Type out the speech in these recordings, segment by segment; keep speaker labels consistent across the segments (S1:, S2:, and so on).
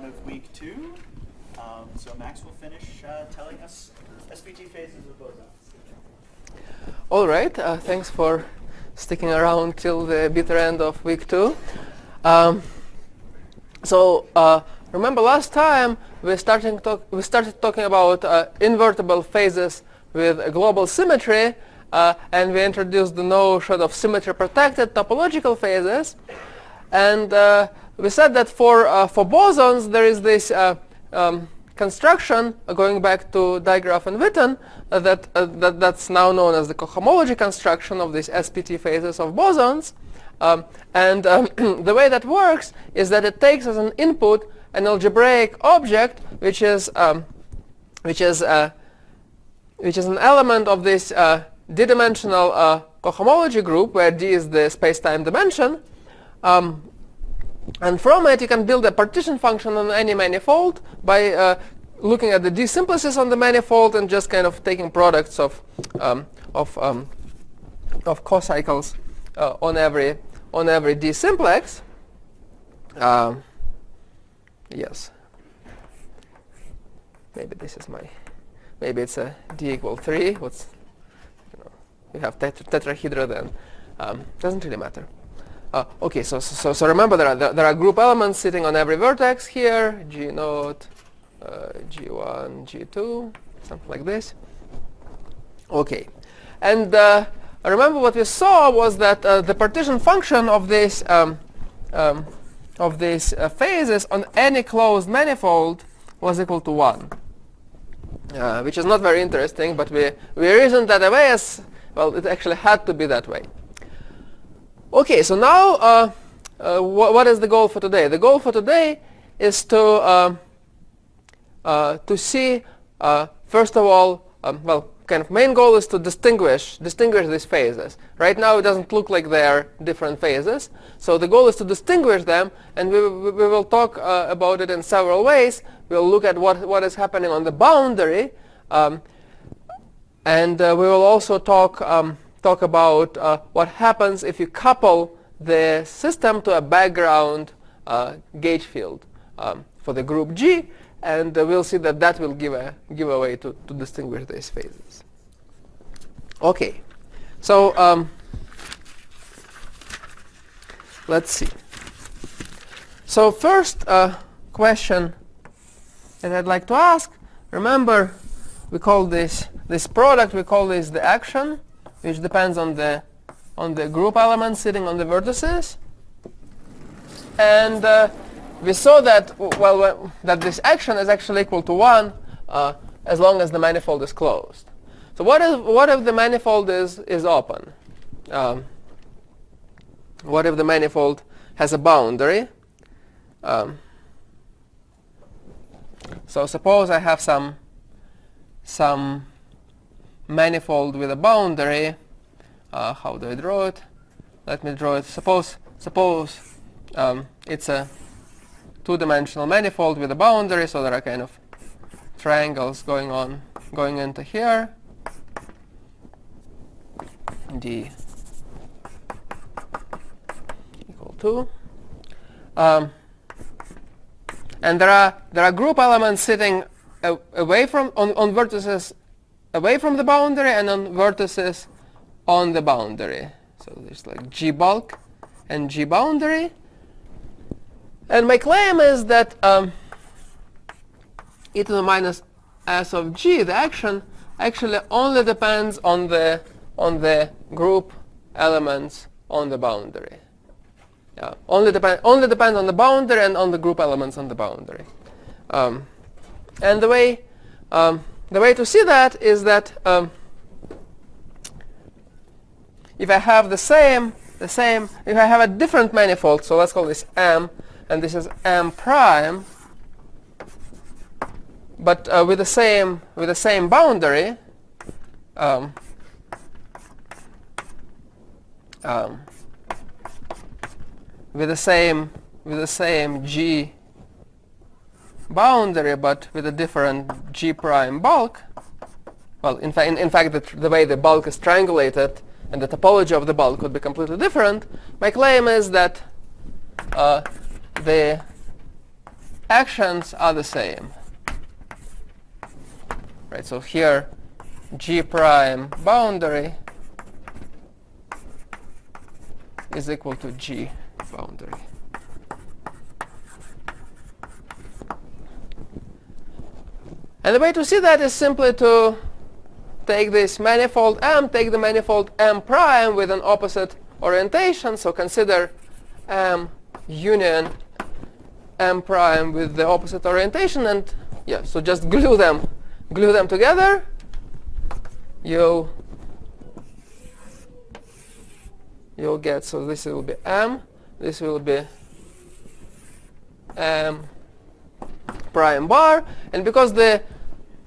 S1: of week 2. So Max will finish telling us SPT phases of bosons.
S2: All right. Thanks for sticking around till the bitter end of week 2. Remember last time we started talking about invertible phases with a global symmetry, and we introduced the notion of symmetry-protected topological phases. And we said that for bosons there is this construction, going back to Dijkgraaf and Witten, that's now known as the cohomology construction of these SPT phases of bosons. The way that works is that it takes as an input an algebraic object, which is an element of this d-dimensional cohomology group, where d is the space-time dimension. And from it you can build a partition function on any manifold by looking at the d simplices on the manifold and just kind of taking products of cocycles on every d simplex. Yes. Maybe it's a d equal 3. We have tetrahedra then. Doesn't really matter. Okay, so remember there are group elements sitting on every vertex here, G naught, G1, G2, something like this. Okay, and remember what we saw was that the partition function of these phases on any closed manifold was equal to 1, which is not very interesting, but we reasoned that away as well. It actually had to be that way. Okay, so now what is the goal for today? The goal for today is to see, first of all, kind of main goal is to distinguish these phases. Right now it doesn't look like they're different phases, so the goal is to distinguish them, and we will talk about it in several ways. We'll look at what is happening on the boundary, and we will also talk about what happens if you couple the system to a background gauge field for the group G, and we'll see that will give a way to distinguish these phases. Okay, so let's see. So first question that I'd like to ask, remember we call this product, we call this the action, which depends on the group element sitting on the vertices. And we saw that that this action is actually equal to 1 as long as the manifold is closed. So what if the manifold is open? What if the manifold has a boundary? So suppose I have some manifold with a boundary. How do I draw it? Let me draw it. Suppose it's a two-dimensional manifold with a boundary, so there are kind of triangles going into here. D equal 2. And there are group elements sitting away from on vertices away from the boundary and on vertices on the boundary. So there's like G bulk and G boundary. And my claim is that e to the minus s of G, the action, actually only depends on the group elements on the boundary. Yeah, only depends on the boundary and on the group elements on the boundary. And the way to see that is that if I have if I have a different manifold, so let's call this M, and this is M prime, but with the same boundary, with the same G boundary, but with a different G prime bulk. Well, in fact, the way the bulk is triangulated and the topology of the bulk would be completely different. My claim is that the actions are the same. Right, so here G prime boundary is equal to G boundary. And the way to see that is simply to take this manifold M, take the manifold M prime with an opposite orientation. So consider M union M prime with the opposite orientation, and yeah, so just glue them together. You'll get, so this will be M, this will be M prime bar, and because the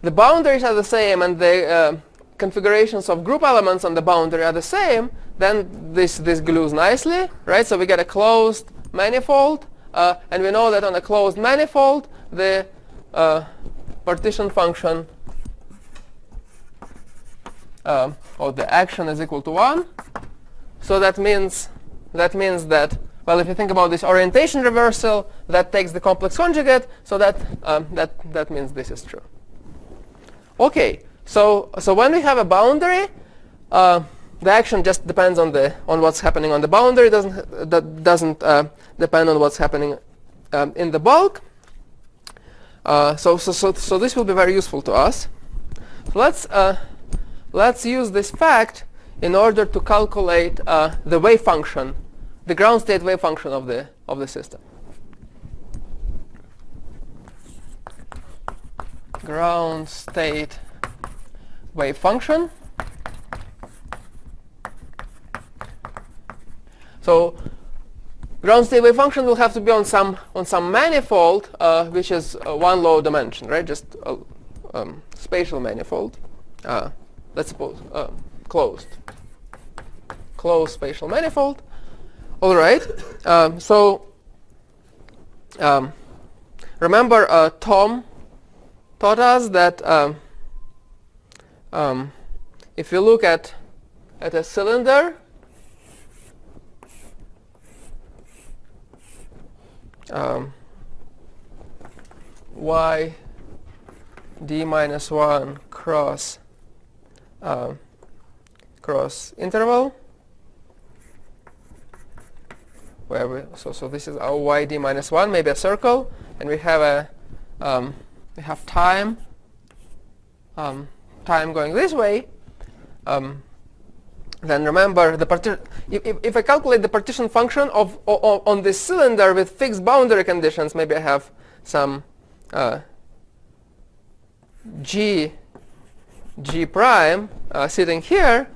S2: boundaries are the same and the configurations of group elements on the boundary are the same, then this glues nicely, right? So we get a closed manifold, and we know that on a closed manifold the partition function or the action is equal to 1. So that means that, well, if you think about this orientation reversal, that takes the complex conjugate, so that means this is true. Okay, so when we have a boundary, the action just depends on what's happening on the boundary. That doesn't depend on what's happening in the bulk. So this will be very useful to us. So let's use this fact in order to calculate the wave function, the ground state wave function of the system. Ground state wave function. So ground state wave function will have to be on some manifold which is one low dimension, right? Just a spatial manifold. Let's suppose closed spatial manifold. All right. Remember Tom taught us that if you look at a cylinder, y d minus 1 cross interval, where so this is our y d minus 1, maybe a circle, and we have time going this way. Then remember if I calculate the partition function on this cylinder with fixed boundary conditions, maybe I have some g prime sitting here,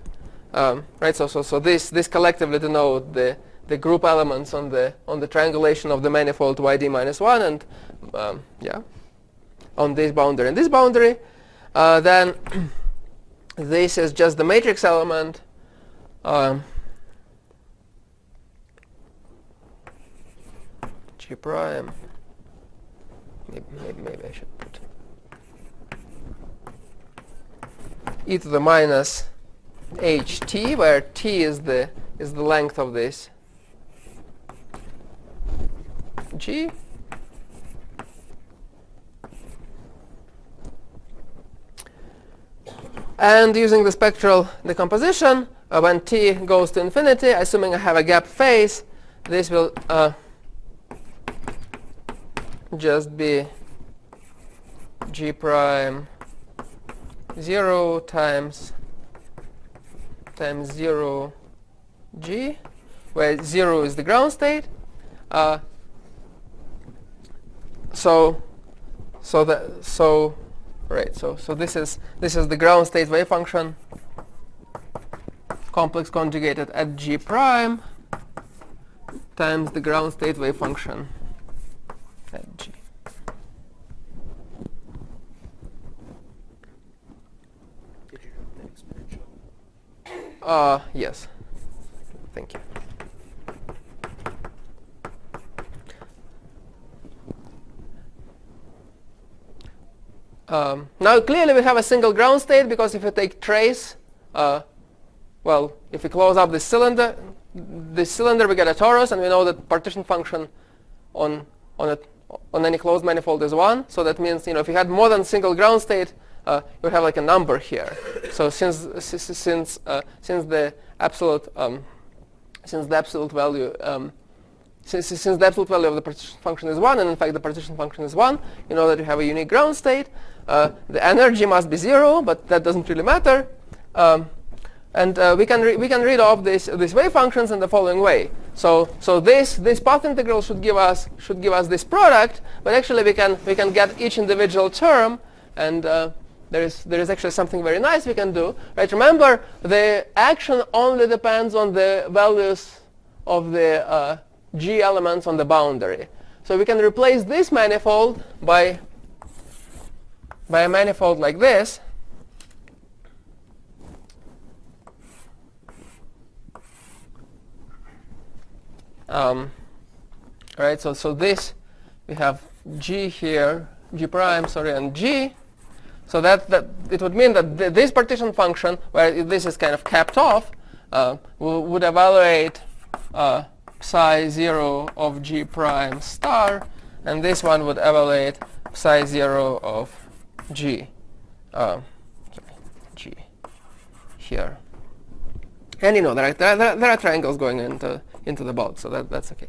S2: right? So this collectively denote the group elements on the triangulation of the manifold yd minus 1, and yeah, on this boundary and this boundary, then this is just the matrix element. G prime. Maybe I should put e to the minus ht, where t is the length of this G. And using the spectral decomposition, when t goes to infinity, assuming I have a gap phase, this will just be G prime 0 times 0 G, where 0 is the ground state. So this is the ground state wave function, complex conjugated at G prime times the ground state wave function at G.
S1: Did you drop the exponential?
S2: Yes. Thank you. Now clearly we have a single ground state, because if you take trace, well, if we close up this cylinder we get a torus, and we know that partition function on on any closed manifold is 1. So that means, if you had more than a single ground state, you would have like a number here. So since the absolute value since the absolute value of the partition function is 1, and in fact the partition function is 1, you know that you have a unique ground state. The energy must be 0, but that doesn't really matter. And we can read off these wave functions in the following way. So this path integral should give us this product, but actually we can get each individual term, and there is actually something very nice we can do. Right? Remember, the action only depends on the values of the G elements on the boundary. So we can replace this manifold by a manifold like this. Right, so this, we have G here, G prime, sorry, and G. So that it would mean that this partition function, where this is kind of capped off, would evaluate psi 0 of G prime star, and this one would evaluate psi 0 of G, G here. And there are triangles going into the bulk, so that's okay.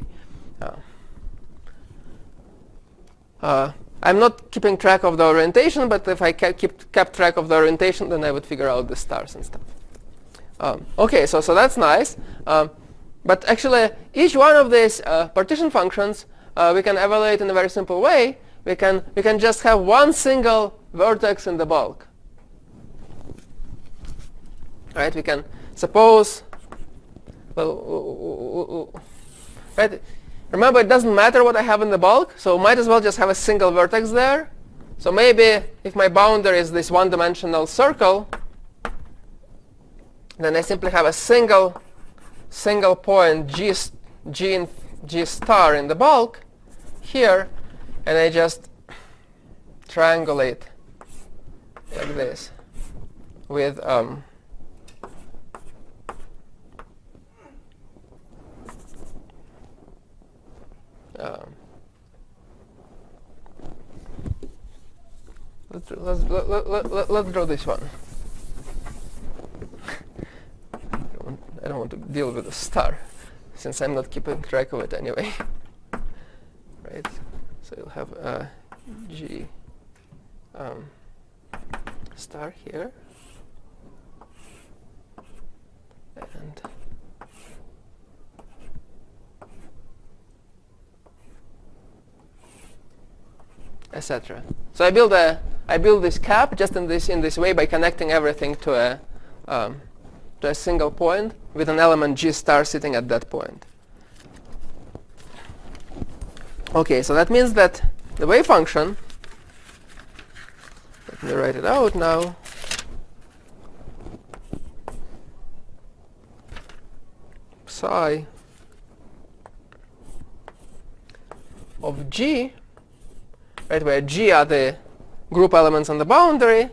S2: I'm not keeping track of the orientation, but if I kept track of the orientation, then I would figure out the stars and stuff. Okay, so that's nice. But actually, each one of these partition functions we can evaluate in a very simple way. We can just have one single vertex in the bulk. Right? We can suppose. Right? Remember, it doesn't matter what I have in the bulk, so might as well just have a single vertex there. So maybe if my boundary is this one-dimensional circle, then I simply have a single point G star in the bulk here, and I just triangulate like this with let's draw this one. I don't want to deal with a star, since I'm not keeping track of it anyway. Right? So you'll have G star here, and etc. So I build this cap just in this way by connecting everything to a single point with an element G star sitting at that point. Okay, so that means that the wave function, let me write it out now, psi of G, right, where G are the group elements on the boundary,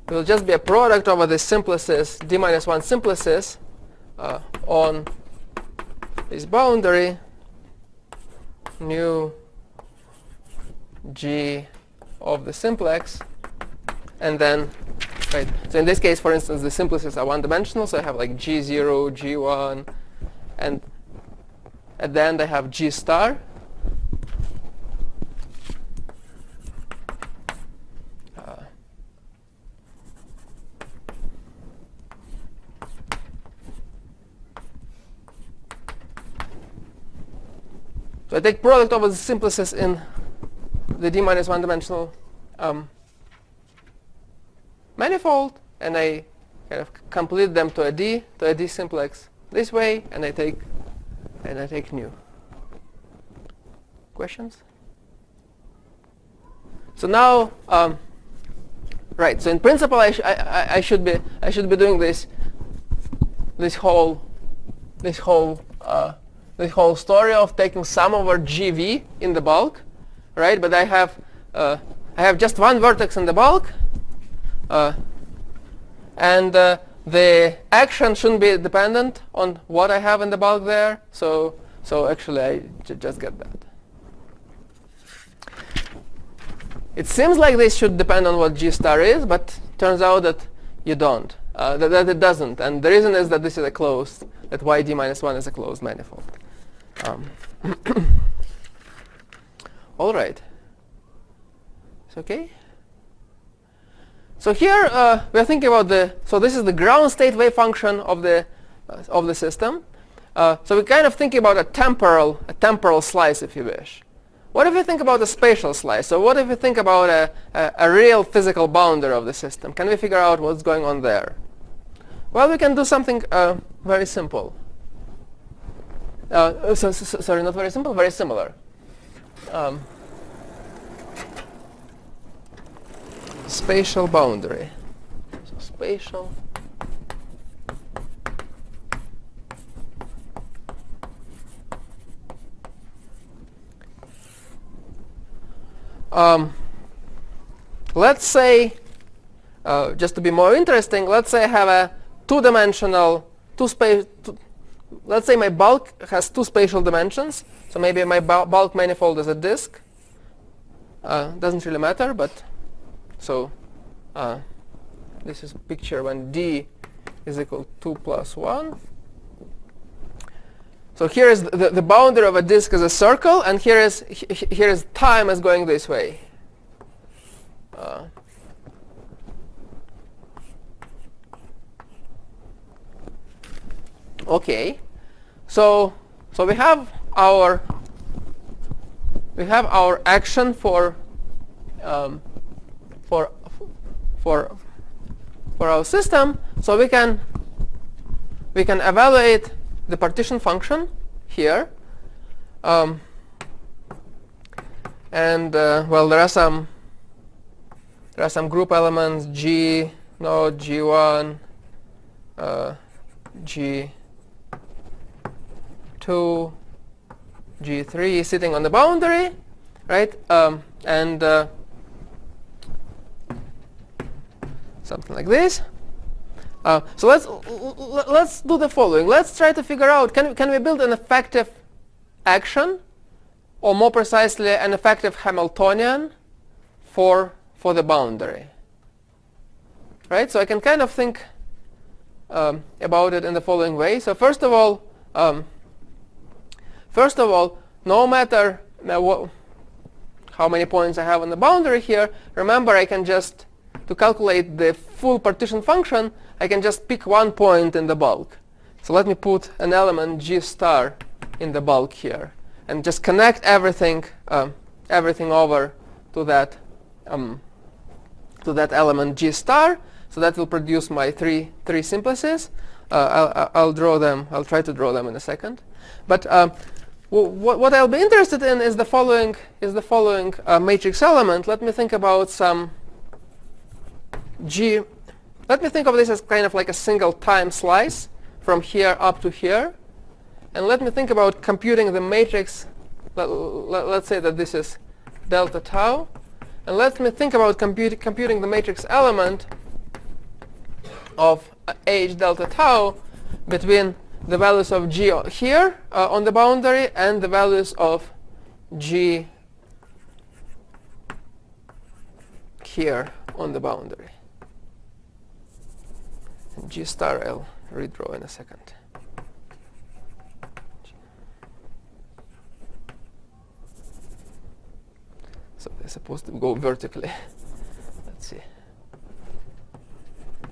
S2: will just be a product over the simplices, d-1 simplices on this boundary, new G of the simplex, and then, right, so in this case, for instance, the simplices are one-dimensional, so I have like G0, G1, and at the end I have G star. So I take product over the simplices in the d-1 dimensional manifold, and I kind of complete them to a D simplex this way, and I take nu. Questions? So now, right. So in principle, I should be doing this whole story of taking sum over GV in the bulk, right? But I have just one vertex in the bulk, and the action shouldn't be dependent on what I have in the bulk there. So actually, I just get that. it seems like this should depend on what G star is, but turns out that you don't, that it doesn't. And the reason is that this is a closed, that YD minus 1 is a closed manifold. All right. It's okay? So here we're thinking about so this is the ground state wave function of the system. So we're kind of thinking about a temporal slice, if you wish. What if we think about a spatial slice? So what if we think about a real physical boundary of the system? Can we figure out what's going on there? Well, we can do something very simple. Sorry, not very simple, very similar. Spatial boundary. So spatial. Let's say, just to be more interesting, let's say I have a two-dimensional, let's say my bulk has two spatial dimensions. So maybe my bulk manifold is a disk. Doesn't really matter, but so this is a picture when D is equal to 2 plus 1. So here is the boundary of a disk is a circle, and here is time is going this way. Okay, so we have our action for our system. So we can evaluate the partition function here, and well, there are some group elements G node G1, G2, G3 sitting on the boundary, right? And something like this. So let's do the following. Let's try to figure out, can we build an effective action, or more precisely an effective Hamiltonian for the boundary, right? So I can kind of think about it in the following way. So first of all, no matter how many points I have on the boundary here, remember I can just, to calculate the full partition function, I can just pick one point in the bulk. So let me put an element G star in the bulk here, and just connect everything over to that element G star. So that will produce my three simplices. I'll draw them. I'll try to draw them in a second. But what I'll be interested in is the following matrix element. Let me think about some G. Let me think of this as kind of like a single time slice from here up to here. And let me think about computing the matrix. Let's say that this is delta tau. And let me think about computing the matrix element of H delta tau between the values of G here on the boundary and the values of G here on the boundary. And G star I'll redraw in a second. So they're supposed to go vertically. Let's see.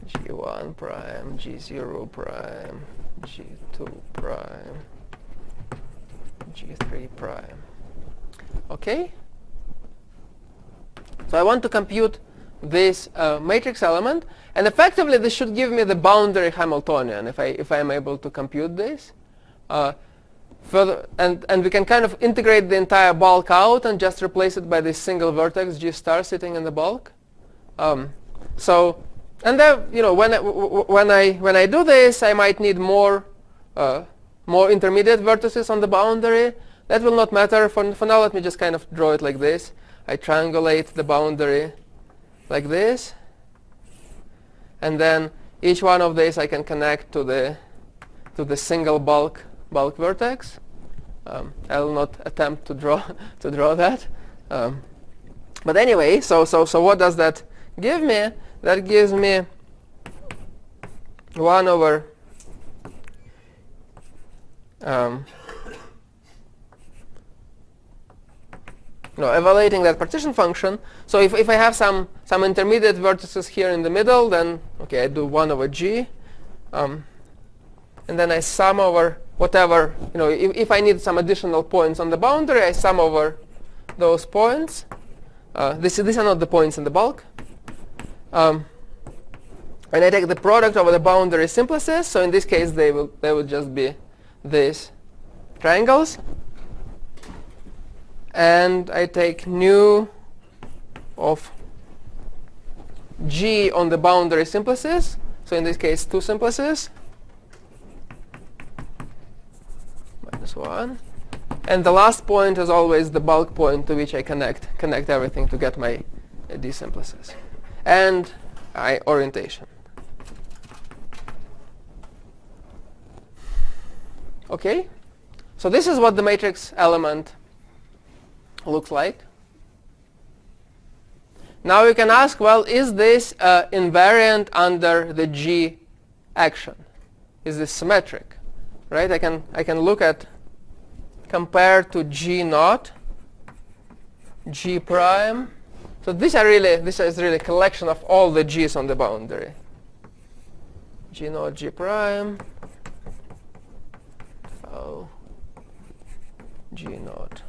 S2: G1 prime, G0 prime, G2 prime, G3 prime. Okay? So I want to compute this matrix element, and effectively this should give me the boundary Hamiltonian if I am able to compute this. Further, and we can kind of integrate the entire bulk out and just replace it by this single vertex G star sitting in the bulk. So, and then when I do this, I might need more intermediate vertices on the boundary. That will not matter for now. Let me just kind of draw it like this. I triangulate the boundary like this, and then each one of these I can connect to the single bulk I will not attempt to draw that. But anyway, so what does that give me? That gives me 1 over evaluating that partition function. So if I have some intermediate vertices here in the middle, then okay, I do 1 over g, and then I sum over whatever, if I need some additional points on the boundary, I sum over those points. These are not the points in the bulk. And I take the product over the boundary simplices. So in this case, they will just be these triangles. And I take nu of g on the boundary simplices. So in this case, 2 simplices. -1. And the last point is always the bulk point to which I connect everything to get my d simplices. And orientation. Okay? So this is what the matrix element looks like. Now you can ask, well, is this invariant under the G action? Is this symmetric? Right? I can look at compared to G naught, G prime. So this is really a collection of all the G's on the boundary. G naught, G prime, G naught,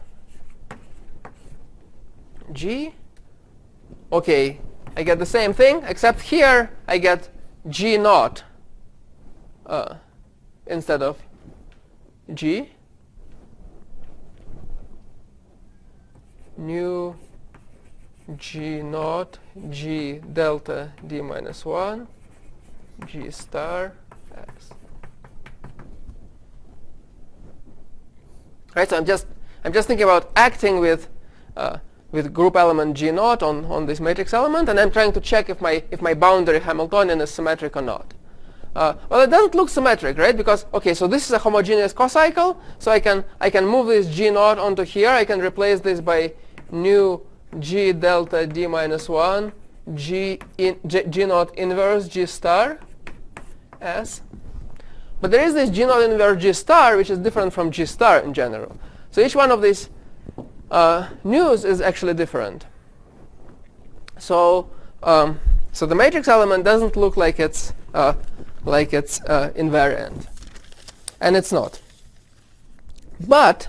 S2: G. Okay, I get the same thing, except here I get G naught instead of G. Nu G naught, G delta D minus 1, G star X. Right, so I'm just thinking about acting with group element G naught on this matrix element, and I'm trying to check if my boundary Hamiltonian is symmetric or not. Well, it doesn't look symmetric, right? Because okay, so this is a homogeneous cocycle, so I can move this G naught onto here. I can replace this by nu G delta D minus 1 G naught inverse G star S. But there is this G naught inverse G star, which is different from G star in general. So each one of these nus is actually different. So so the matrix element doesn't look like it's invariant, and it's not. But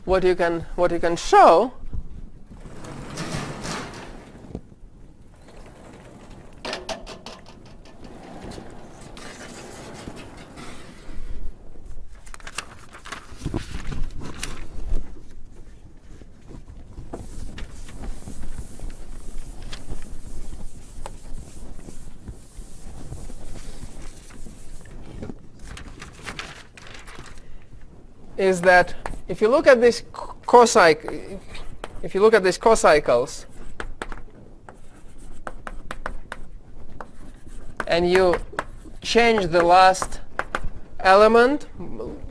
S2: what you can show is that if you look at these cocycles and you change the last element,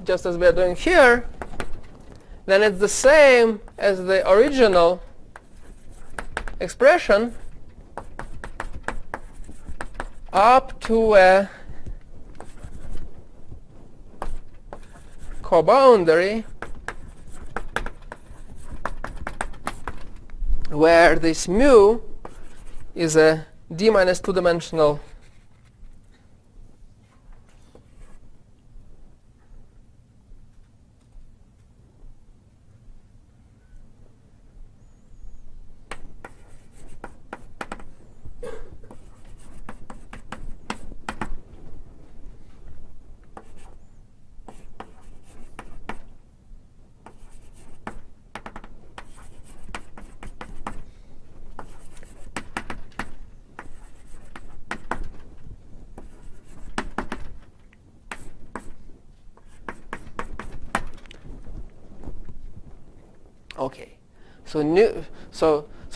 S2: just as we are doing here, then it's the same as the original expression up to a coboundary where this mu is a d minus 2-dimensional Okay, so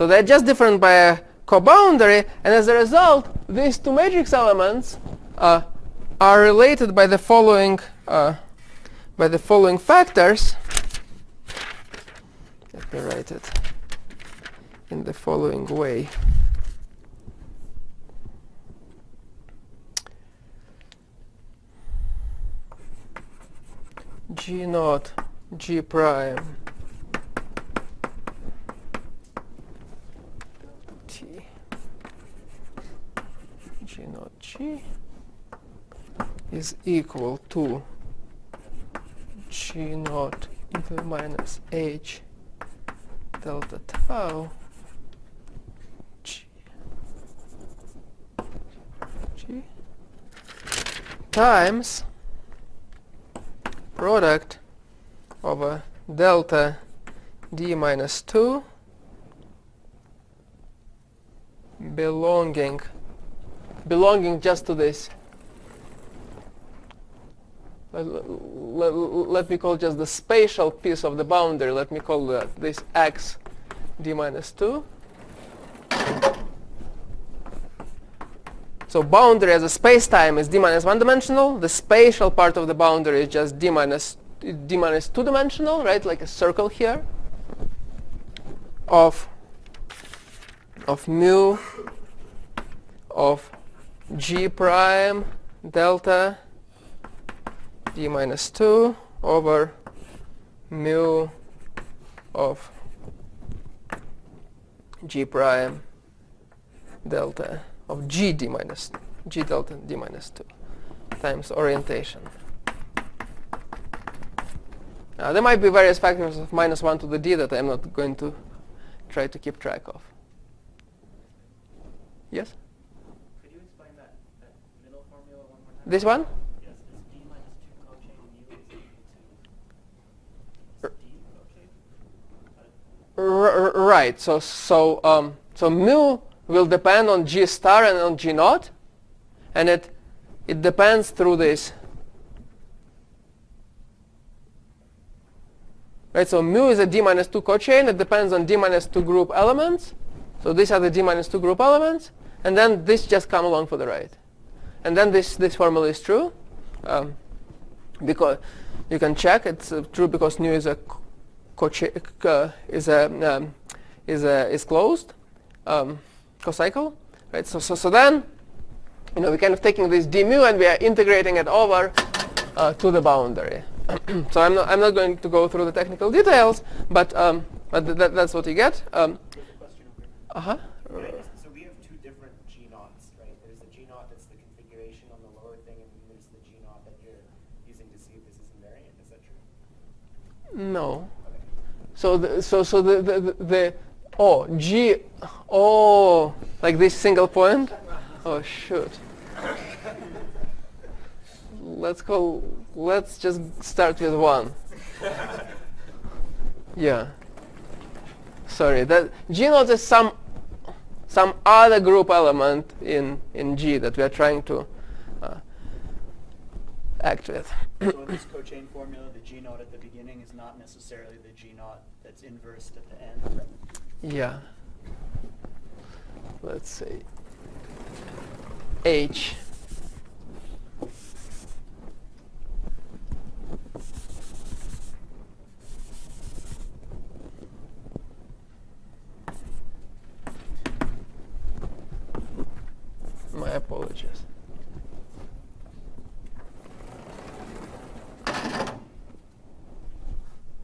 S2: they're just different by a coboundary, and as a result, these two matrix elements are related by the following factors. Let me write it. in the following way. G naught G prime T G naught G is equal to G naught e to the minus H delta tau G times product over delta d minus 2 belonging just to this. Let me call just the spatial piece of the boundary. Let me call that this x d minus 2. So boundary as a space-time is d minus 1 dimensional. The spatial part of the boundary is just d minus 2 dimensional, right? Like a circle here of mu of g prime delta d minus 2 over mu of g prime delta of g delta d minus 2 times orientation. Now there might be various factors of minus 1 to the d that I'm not going to try to keep track of. Yes?
S1: Could you explain that middle formula one more time?
S2: This one?
S1: Yes, is d minus 2 cochain mu is equal to d cochain?
S2: Right. So mu will depend on g star and on g naught, and it depends through this. Right. So mu is a d minus 2 cochain. It depends on d minus 2 group elements. So these are the d minus 2 group elements, and then this just come along for the right, and then this formula is true, because you can check it's true because nu is a is closed cocycle, right? So then, we're kind of taking this d mu and we are integrating it over to the boundary. So I'm not going to go through the technical details, but that's what you get.
S1: There's a question over here.
S2: Right.
S1: So we have two different G naughts, right? There's the G naught that's the configuration on the lower thing, and then there's the G naught that you're using to see if this is invariant. Is that true?
S2: No.
S1: Okay.
S2: So G like this single point. Oh shoot. Let's just start with 1. Yeah. Sorry, that G naught is some other group element in G that we are trying to act with.
S1: So in this cochain formula, the G naught at the beginning is not necessarily the G naught that's inversed at the end.
S2: Yeah. Let's say H my apologies.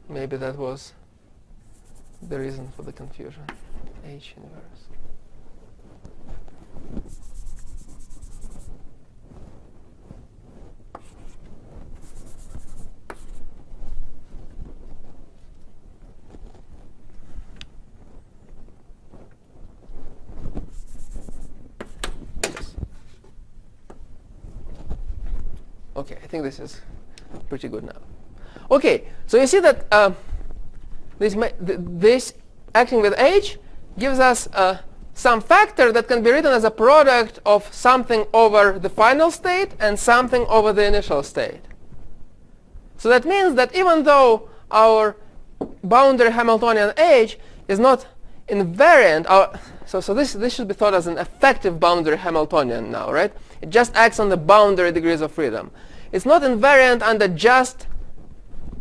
S2: Maybe that was the reason for the confusion. H inverse. Yes. Okay, I think this is pretty good now. Okay, so you see that this acting with H gives us some factor that can be written as a product of something over the final state and something over the initial state. So that means that even though our boundary Hamiltonian H is not invariant, so this should be thought as an effective boundary Hamiltonian now, right? It just acts on the boundary degrees of freedom. It's not invariant under just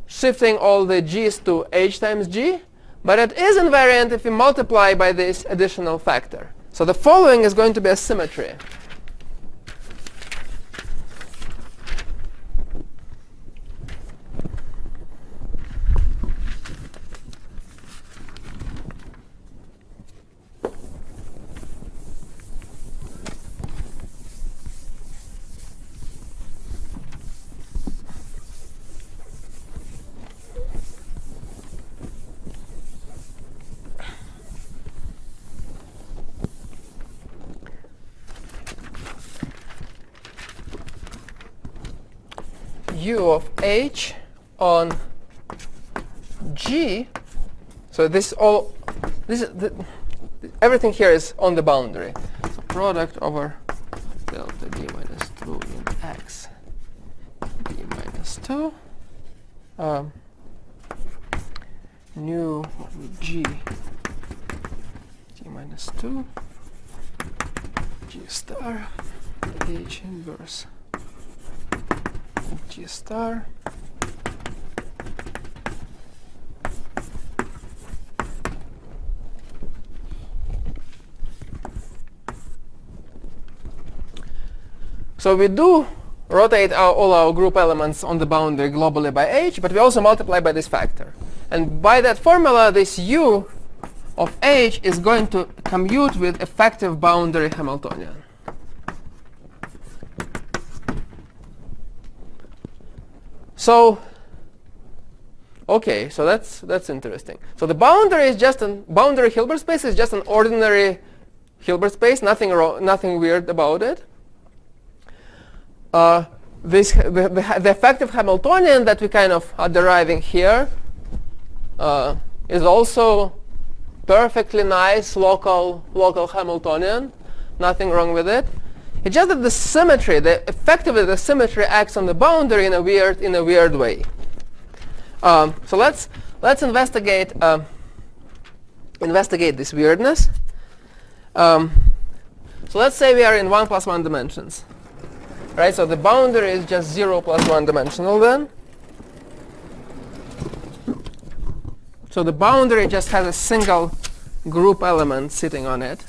S2: shifting all the g's to h times g, but it is invariant if we multiply by this additional factor. So the following is going to be a symmetry. U of h on G. So everything here is on the boundary. So product over delta d minus 2 in x d minus 2 nu of G d minus 2 G star h inverse G star So we do rotate all our group elements on the boundary globally by h, but we also multiply by this factor. And by that formula, this u of h is going to commute with effective boundary Hamiltonian. So, okay, so that's interesting. So the boundary is just boundary Hilbert space is just an ordinary Hilbert space, nothing weird about it. The effective Hamiltonian that we kind of are deriving here is also perfectly nice local Hamiltonian, nothing wrong with it. It's just that the symmetry, effectively the symmetry acts on the boundary in a weird way. So let's investigate this weirdness. So let's say we are in 1 plus 1 dimensions, right? So the boundary is just 0 plus 1 dimensional then. So the boundary just has a single group element sitting on it.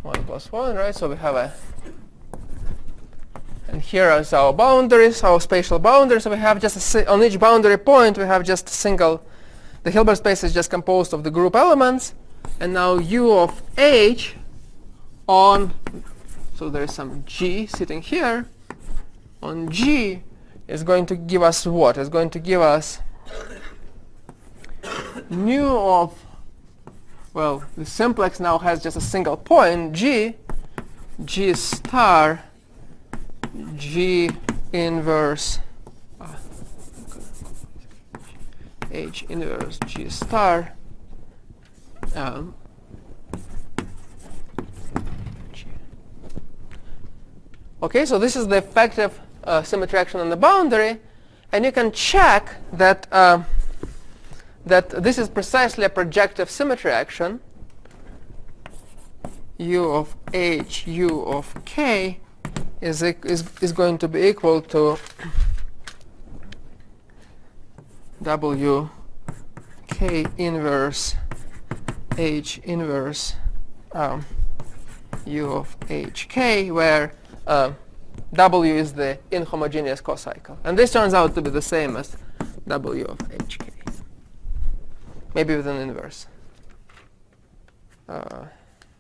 S2: 1 plus 1, right? So we have and here is our boundaries, our spatial boundaries. So we have just on each boundary point, we have just a single, the Hilbert space is just composed of the group elements. And now u of h on, so there is some g sitting here, on g is going to give us what? It's going to give us nu of, well, the simplex now has just a single point, g star, g inverse, h inverse g star, okay, so this is the effective symmetry action on the boundary, and you can check that that this is precisely a projective symmetry action. U of h, u of k is going to be equal to w k inverse h inverse u of hk, where w is the inhomogeneous cocycle. And this turns out to be the same as w of hk. Maybe with an inverse.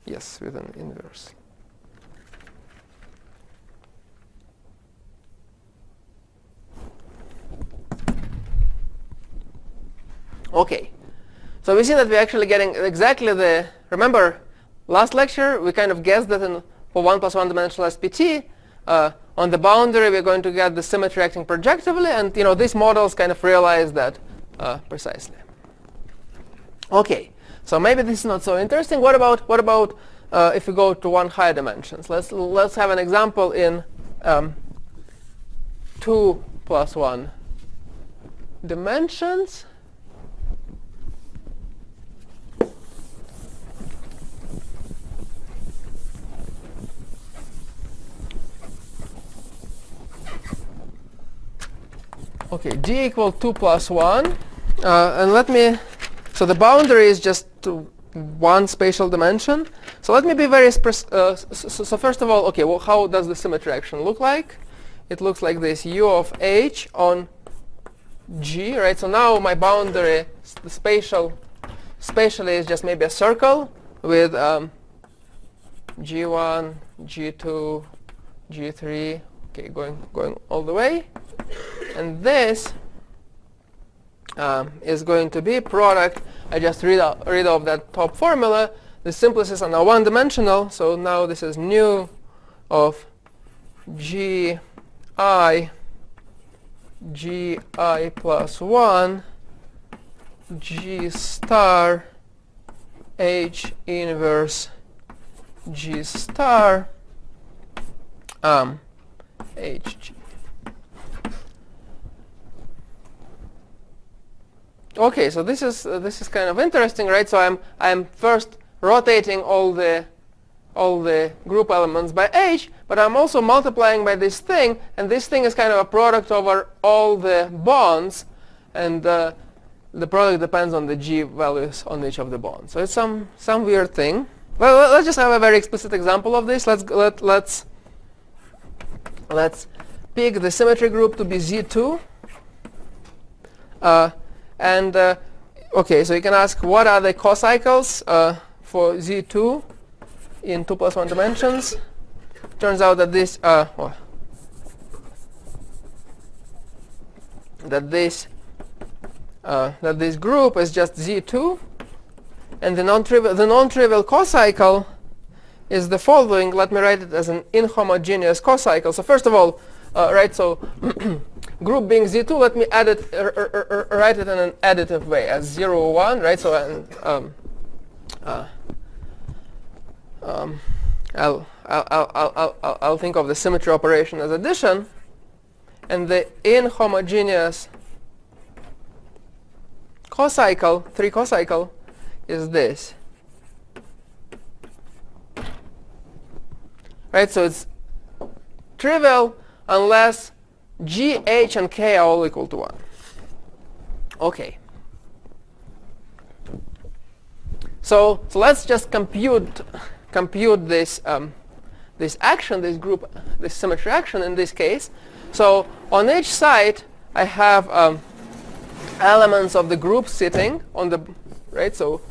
S2: Yes, with an inverse. Okay. So we see that we're actually getting exactly the, remember last lecture we kind of guessed that for 1 plus 1 dimensional SPT, on the boundary we're going to get the symmetry acting projectively, and these models kind of realize that precisely. Okay, so maybe this is not so interesting. What about if we go to 1 higher dimensions? Let's have an example in G2 plus 1 dimensions. Okay, G equal 2 plus 1. And let me, so the boundary is just one spatial dimension. So let me be very, so first of all, okay, well, how does the symmetry action look like? It looks like this, U of H on G, right? So now my boundary, the spatially is just maybe a circle with G1, G2, G3, okay, going all the way. And this is going to be product. I just read off that top formula. The simplices are now one-dimensional, so now this is nu of Gi plus 1 G star H inverse G star Hg. Okay, so this is kind of interesting, right? So I'm first rotating all the group elements by H, but I'm also multiplying by this thing, and this thing is kind of a product over all the bonds, and the product depends on the G values on each of the bonds. So it's some weird thing. Well, let's just have a very explicit example of this. Let's pick the symmetry group to be Z2. Okay, so you can ask what are the cocycles for Z2 in 2 plus 1 dimensions. Turns out that this this group is just Z2, and the non-trivial cocycle is the following. Let me write it as an inhomogeneous cocycle. So first of all, right, so group being Z2, let me add it, write it in an additive way as 0, 1, right? So I'll think of the symmetry operation as addition, and the inhomogeneous cocycle, 3 cocycle, is this. Right? So it's trivial unless G, H, and K are all equal to 1. Okay. So let's just compute this this action, this group, this symmetry action in this case. So on each side, I have elements of the group sitting on the right. So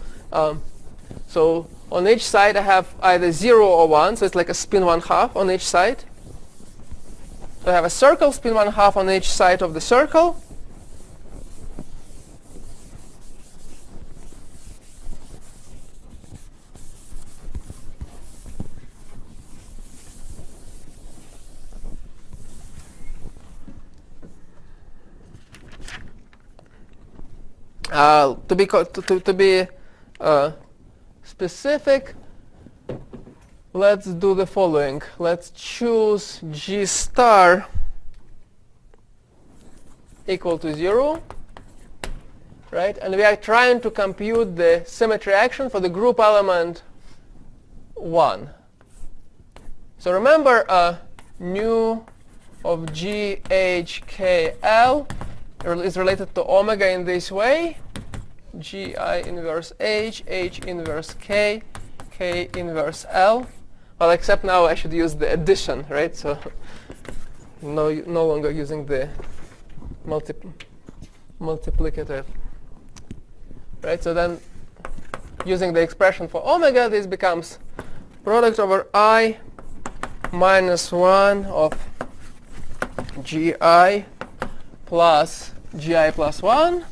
S2: so on each side, I have either 0 or 1. So it's like a spin 1/2 on each side. So I have a circle, spin 1/2 on each side of the circle. To be specific, let's do the following. Let's choose G star equal to 0, right? And we are trying to compute the symmetry action for the group element 1. So remember, nu of G, H, K, L is related to omega in this way. Gi inverse H, H inverse K, K inverse L. Well, except now I should use the addition, right? So no longer using the multiplicative, right? So then using the expression for omega, this becomes product over I minus 1 of Gi plus Gi plus 1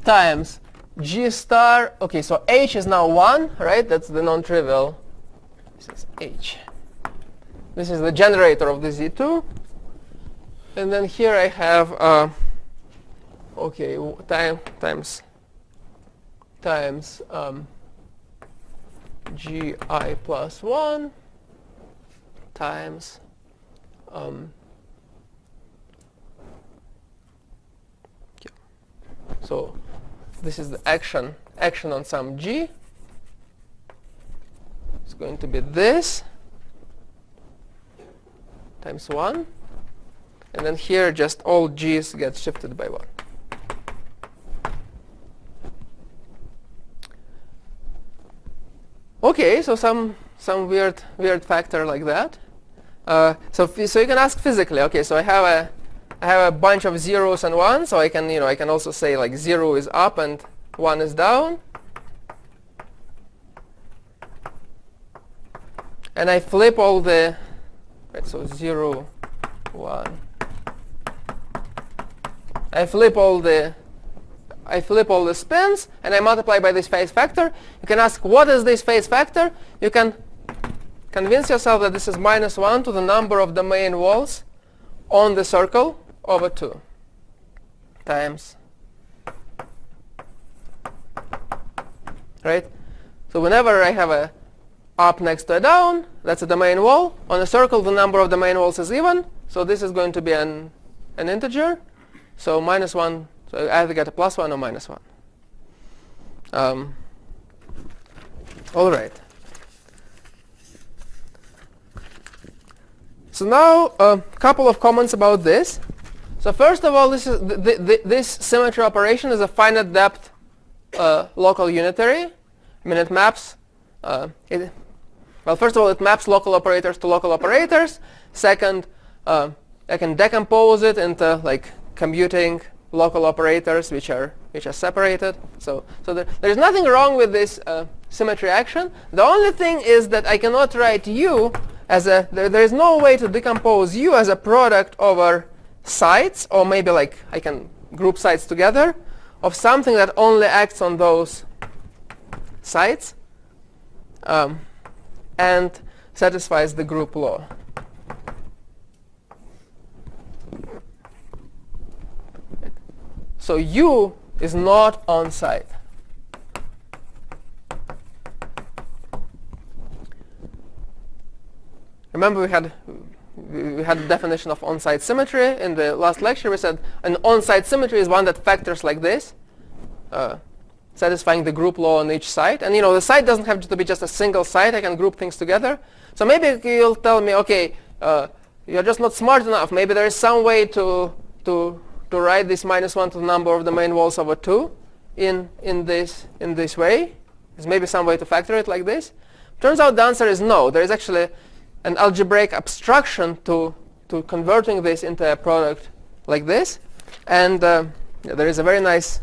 S2: times G star. Okay, so H is now 1, right? That's the non-trivial. This is H. This is the generator of the Z2. And then here I have, okay, times Gi plus 1 times So this is the action on some g. It's going to be this times 1. And then here just all g's get shifted by 1. Okay, so some weird factor like that. So you can ask physically. Okay, so I have a bunch of zeros and ones, so I can also say like 0 is up and 1 is down. And I flip all the, right, so 0, 1. I flip all the spins, and I multiply by this phase factor. You can ask, what is this phase factor? You can convince yourself that this is -1 to the number of domain walls on the circle over 2 times. Right? So whenever I have a up next to a down, that's a domain wall. On a circle, the number of domain walls is even. So this is going to be an integer. So -1, so I either get a +1 or -1. All right. So now a couple of comments about this. So first of all, this symmetry operation is a finite depth local unitary. I mean, it maps. Well, first of all, it maps local operators to local operators. Second, I can decompose it into like commuting local operators which are separated. So there's nothing wrong with this symmetry action. The only thing is that I cannot write U as a, there is no way to decompose U as a product over sites, or maybe like I can group sites together of something that only acts on those sites and satisfies the group law. So U is not on site. Remember we had the definition of on-site symmetry in the last lecture. We said an on-site symmetry is one that factors like this, satisfying the group law on each site. And the site doesn't have to be just a single site. I can group things together. So maybe you'll tell me, okay, you're just not smart enough. Maybe there is some way to write this -1 to the number of domain walls over 2 in this way. There's maybe some way to factor it like this. Turns out the answer is no. There is actually an algebraic abstraction to converting this into a product like this. And there is a very nice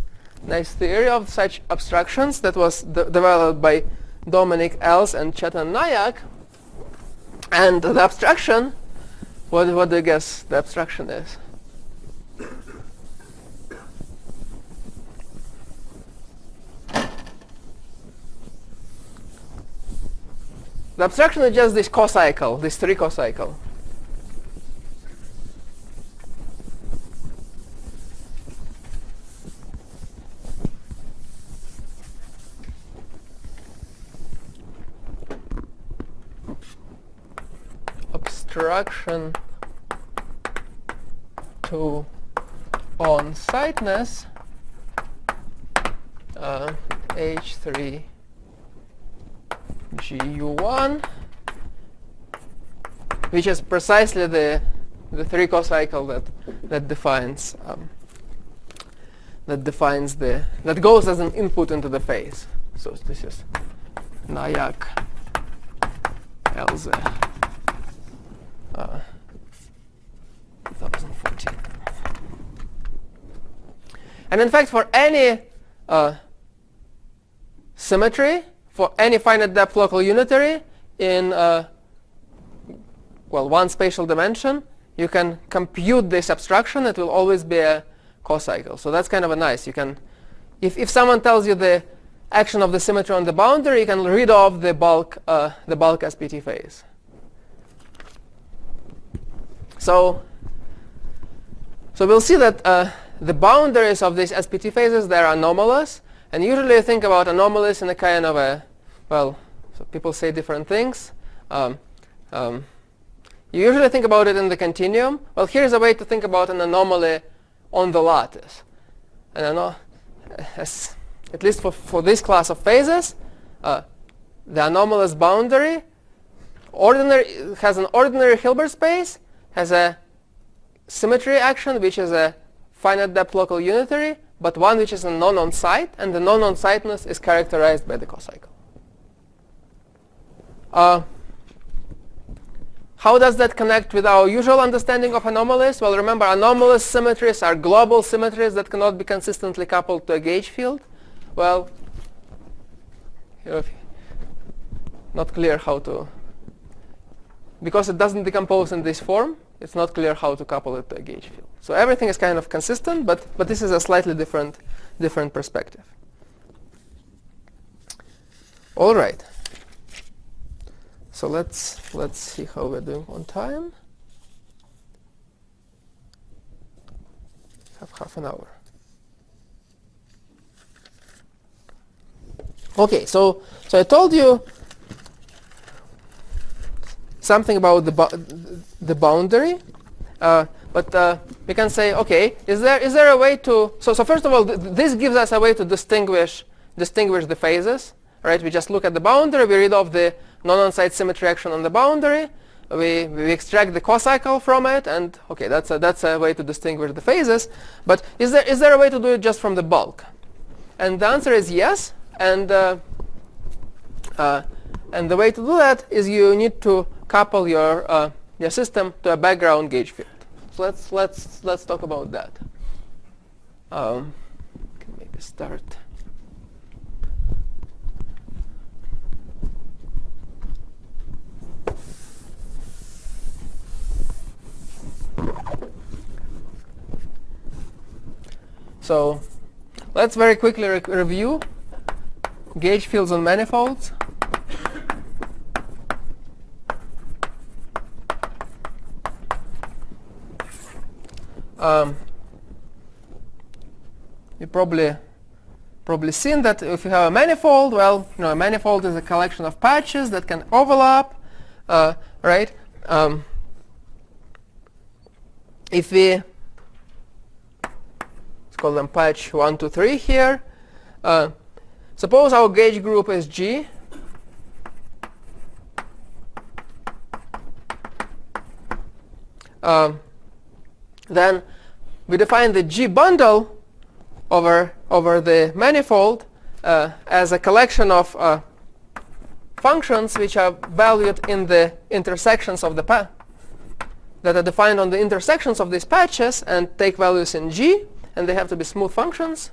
S2: theory of such abstractions that was developed by Dominic Els and Chetan Nayak. And the abstraction, what do you guess the abstraction is? The abstraction is just this cocycle, this 3 cocycle. Abstraction to on-siteness H3 GU1, which is precisely the 3 cocycle that goes as an input into the phase. So this is Nayak Elze 2014. And in fact, for any symmetry, for any finite depth local unitary in one spatial dimension, you can compute this abstraction. It will always be a cocycle. So that's kind of a nice. You can, if someone tells you the action of the symmetry on the boundary, you can read off the bulk SPT phase. So we'll see that the boundaries of these SPT phases, they're anomalous. And usually you think about anomalies in a kind of a, so people say different things. You usually think about it in the continuum. Well, here's a way to think about an anomaly on the lattice. And at least for this class of phases, the anomalous boundary has an ordinary Hilbert space, has a symmetry action which is a finite depth local unitary, but one which is a non-on-site, and the non-on-siteness is characterized by the cocycle. How does that connect with our usual understanding of anomalies? Well, remember, anomalous symmetries are global symmetries that cannot be consistently coupled to a gauge field. Well, not clear how to, because it doesn't decompose in this form, it's not clear how to couple it to a gauge field. So everything is kind of consistent, but this is a slightly different perspective. All right. So let's see how we're doing on time. Have half an hour. Okay, so I told you something about the boundary, but we can say, okay, is there a way to? So first of all, this gives us a way to distinguish the phases, right? We just look at the boundary, we read off the non-on-site symmetry action on the boundary, we extract the cocycle from it, and okay, that's a way to distinguish the phases. But is there a way to do it just from the bulk? And the answer is yes. And the way to do that is you need to couple your system to a background gauge field. So let's talk about that. Can maybe start. So let's very quickly review gauge fields on manifolds. You probably seen that if you have a manifold, well, a manifold is a collection of patches that can overlap, right? If we let's call them patch 1, 2, 3 here. Suppose our gauge group is G. Then we define the G bundle over the manifold as a collection of functions which are valued in the intersections of the that are defined on the intersections of these patches and take values in G, and they have to be smooth functions.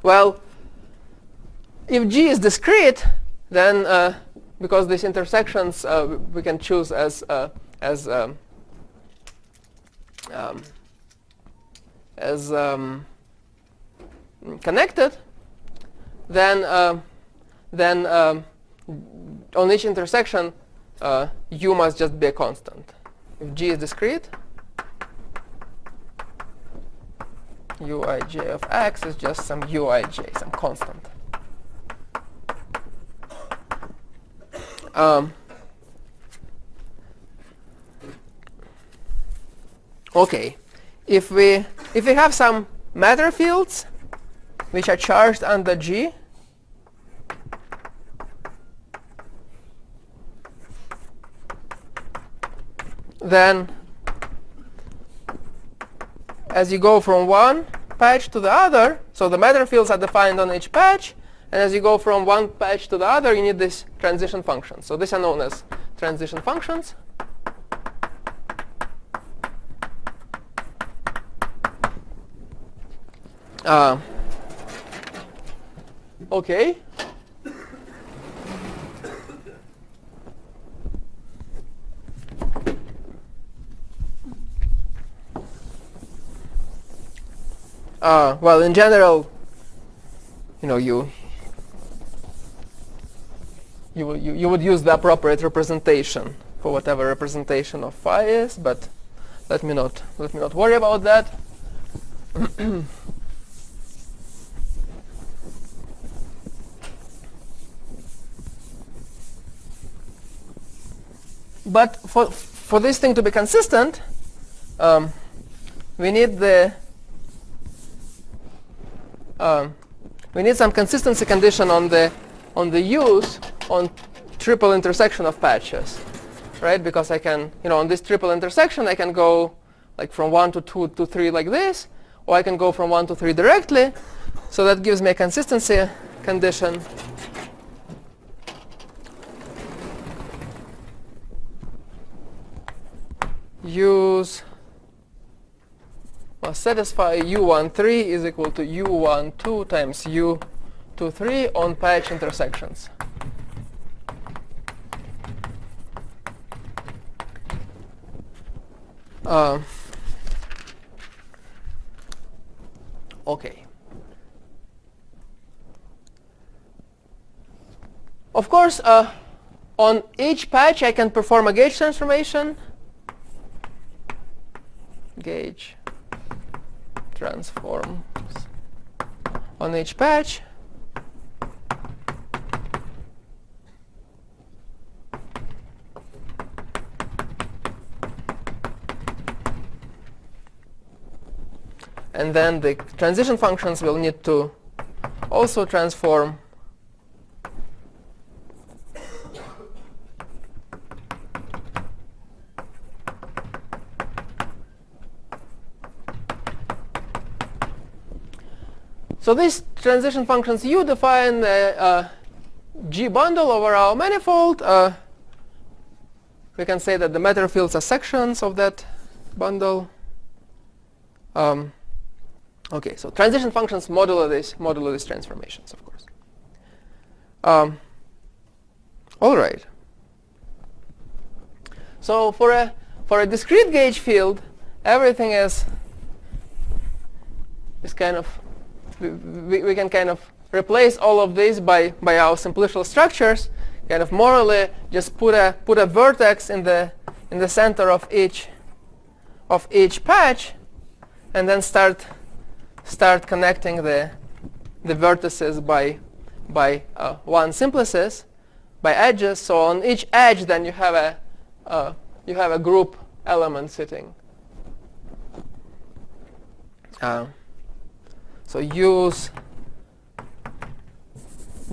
S2: Well, if G is discrete, then because these intersections we can choose as connected, then on each intersection U must just be a constant. If G is discrete, Uij of x is just some Uij, some constant. Okay, if we have some matter fields which are charged under G, then as you go from one patch to the other, so the matter fields are defined on each patch, and as you go from one patch to the other, you need this transition function. So these are known as transition functions. Okay. Well, in general, you would use the appropriate representation for whatever representation of phi is, but let me not worry about that. But for this thing to be consistent, we need some consistency condition on the use on triple intersection of patches, right? Because I can, on this triple intersection, I can go like from 1 to 2 to 3 like this, or I can go from 1 to 3 directly. So that gives me a consistency condition. Satisfy U13 is equal to U12 times U23 on patch intersections. Okay. Of course, on each patch I can perform a gauge transformation. Gauge transforms on each patch. And then the transition functions will need to also transform So these transition functions, you define the G bundle over our manifold. We can say that the matter fields are sections of that bundle. Okay, so transition functions modulo these transformations, of course. All right. So for a discrete gauge field, everything is kind of we can kind of replace all of these by our simplicial structures. Kind of morally, just put a vertex in the center of each patch, and then start connecting the vertices by one simplices, by edges. So on each edge, then you have a group element sitting. So use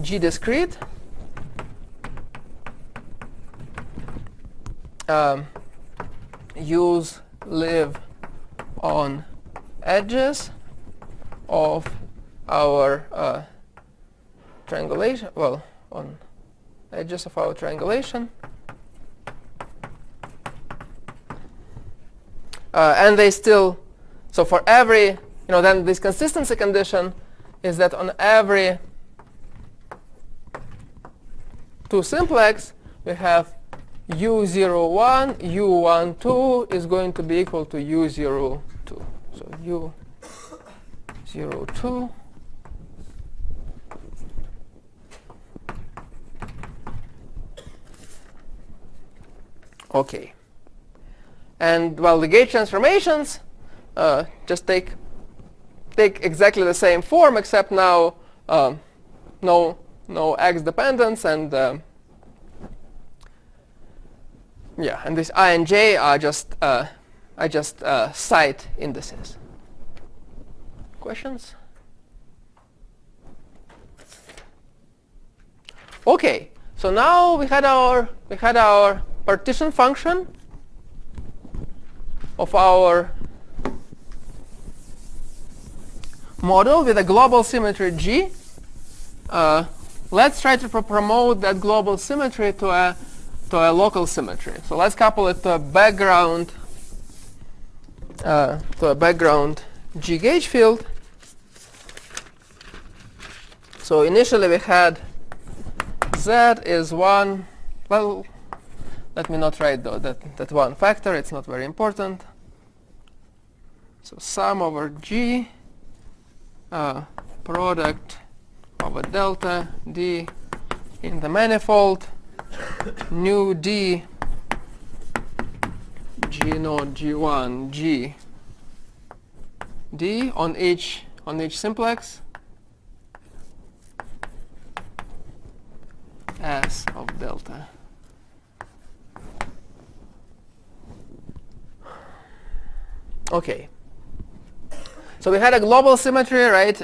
S2: G discrete. Use live on edges of our triangulation. Well, on edges of our triangulation. And they still, so for every, then this consistency condition is that on every 2 simplex, we have U01, U12 is going to be equal to U02. So U02 okay. And well, the gauge transformations just take exactly the same form, except now no x dependence, and and this I and j are just site indices. Questions? Okay, so now we had our partition function of our model with a global symmetry G. Let's try to promote that global symmetry to a local symmetry. So let's couple it to a background G gauge field. So initially we had Z is 1. Well, let me not write that one factor. It's not very important. So sum over G, product over delta D in the manifold, new D, G naught G1 G D on each simplex, S of delta. Okay. So we had a global symmetry, right?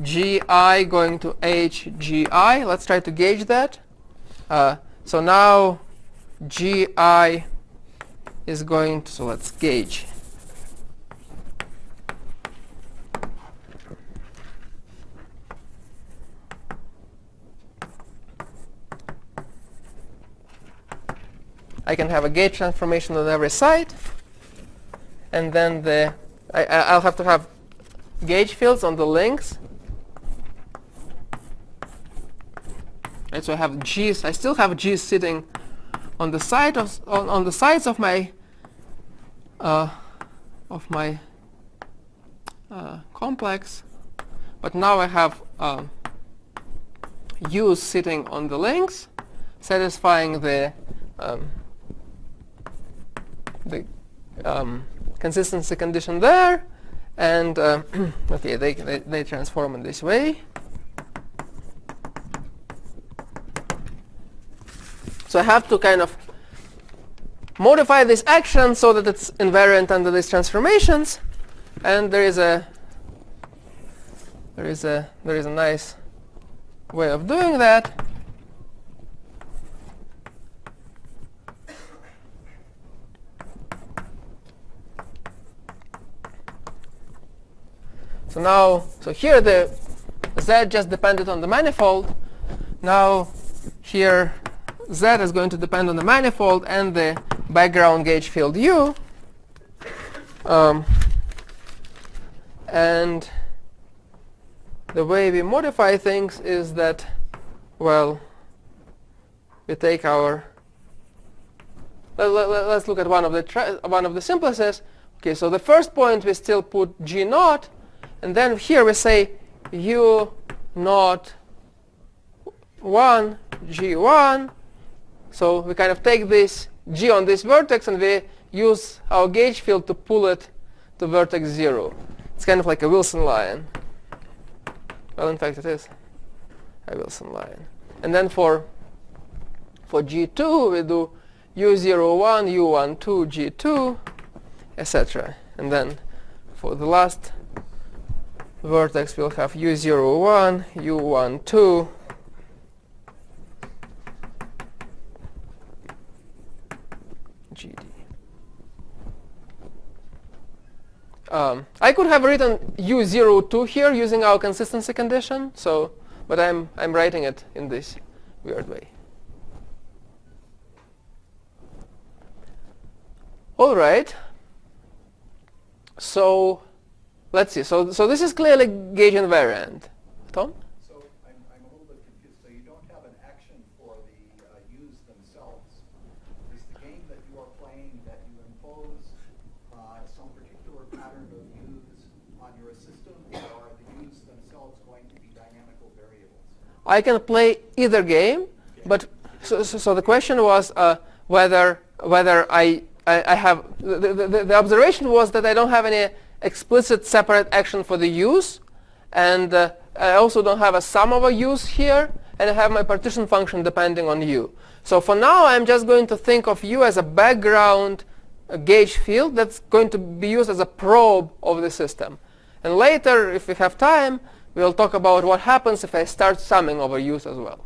S2: Gi going to HGI. Let's try to gauge that. So now Gi is going to, so let's gauge. I can have a gauge transformation on every side, and then I'll have to have gauge fields on the links. Right, so I have G's. I still have G's sitting on the side of on the sides of my complex, but now I have U's sitting on the links, satisfying the consistency condition there, and okay, they transform in this way. So I have to kind of modify this action so that it's invariant under these transformations, and there is a nice way of doing that. So here the Z just depended on the manifold. Now here Z is going to depend on the manifold and the background gauge field U. And the way we modify things is that, well, we take our, let's look at one of the simplices. Okay, so the first point we still put G naught, and then here we say U naught 1, G1. So we kind of take this G on this vertex and we use our gauge field to pull it to vertex 0. It's kind of like a Wilson line. Well, in fact, it is a Wilson line. And then for G2, we do U01, U12, G2, etc. And then for the last vertex, we'll have U01, U12, GD. I could have written U02 here using our consistency condition, but I'm writing it in this weird way. All right. So let's see. So this is clearly gauge invariant. Tom?
S3: So I'm a little bit confused. So you don't have an action for the U's themselves. Is the game that you are playing that you impose some particular pattern of U's on your system, or are the U's themselves going to be dynamical variables?
S2: I can play either game, but so the question was whether I have the observation was that I don't have any explicit separate action for the U's, and I also don't have a sum of a U's here, and I have my partition function depending on U. So for now, I'm just going to think of U as a background gauge field that's going to be used as a probe of the system. And later, if we have time, we'll talk about what happens if I start summing over U's as well.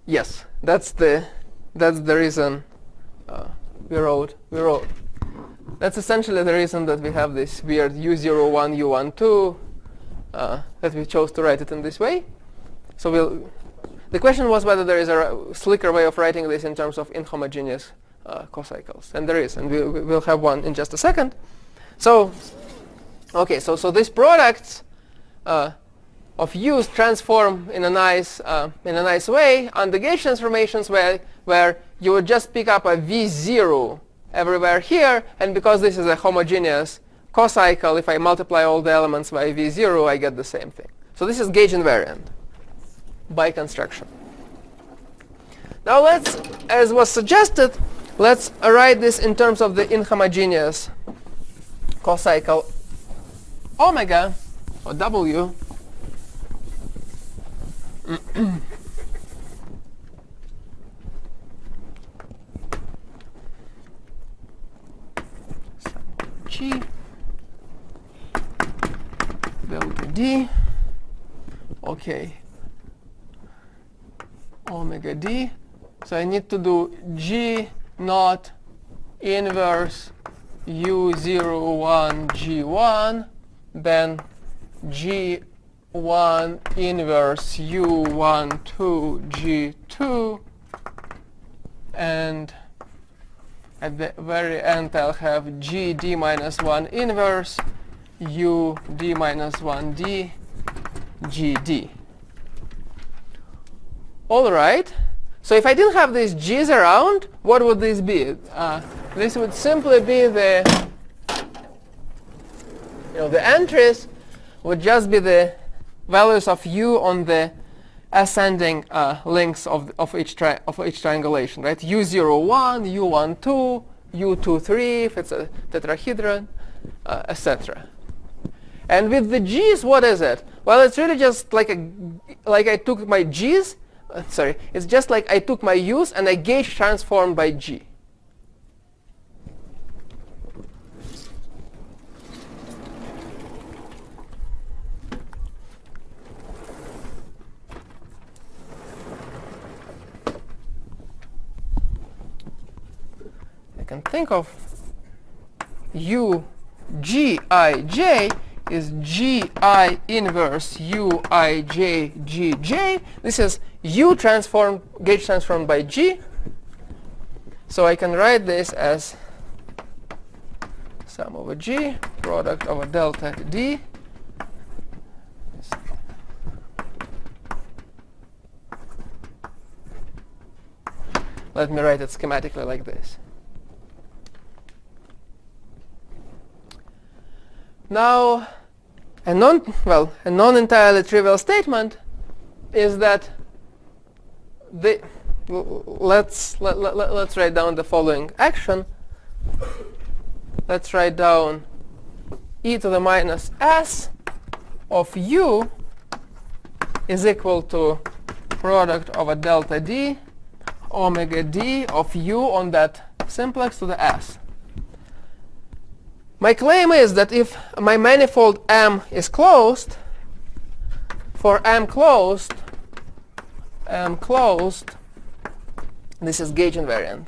S2: Yes, that's the reason we wrote. That's essentially the reason that we have this weird U01, U12 that we chose to write it in this way. So the question was whether there is a slicker way of writing this in terms of inhomogeneous cocycles, and there is, and we'll have one in just a second. So, okay, so these products of U's transform in a nice way on the gauge transformations where you would just pick up a V0 everywhere here, and because this is a homogeneous cocycle, if I multiply all the elements by V0, I get the same thing. So this is gauge invariant by construction. Now let's, as was suggested, let's write this in terms of the inhomogeneous cocycle omega, or W, D. Okay. Omega D. So I need to do G naught inverse U01 G1, then G1 inverse U12 G2, and at the very end I'll have GD minus 1 inverse UD minus 1D GD. All right. So if I didn't have these G's around, what would this be? This would simply be the entries would just be the values of U on the ascending links of each triangulation, right? U01, U12, U23 if it's a tetrahedron, etc. And with the G's, what is it? Well, it's really just like I took my G's. It's just like I took my U's and I gauge transformed by G. I can think of U G I J is Gi inverse Uij Gj. This is U transformed, gauge transformed by G. So I can write this as sum over G, product of a delta D. Let me write it schematically like this. Now, a non-entirely trivial statement is that let's write down the following action. Let's write down e to the minus s of U is equal to product of a delta D omega D of U on that simplex to the s. My claim is that if my manifold M is closed, for M closed, this is gauge invariant.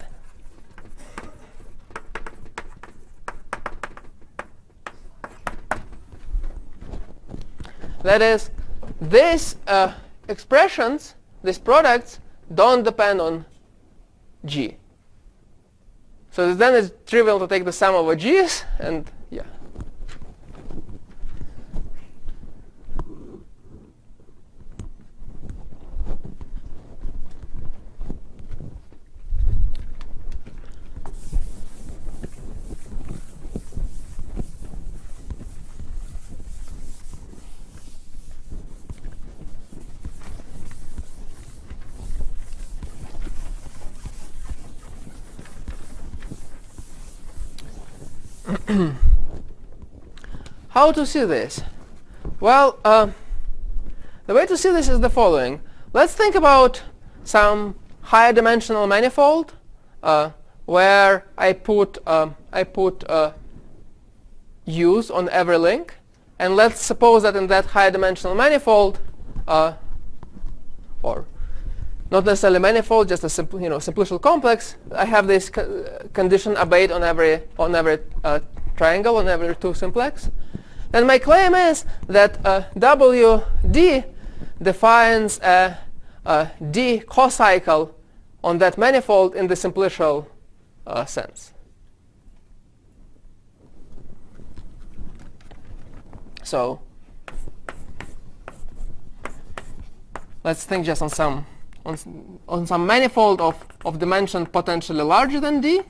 S2: That is, these expressions, these products, don't depend on G. So then it's trivial to take the sum over G's, and yeah. How to see this? Well, the way to see this is the following. Let's think about some higher dimensional manifold where I put U's on every link, and let's suppose that in that higher dimensional manifold, or not necessarily manifold, just a simplicial complex, I have this condition obeyed on every triangle, on every two simplex. And my claim is that WD defines a D cocycle on that manifold in the simplicial sense. So let's think just on some manifold of dimension potentially larger than D.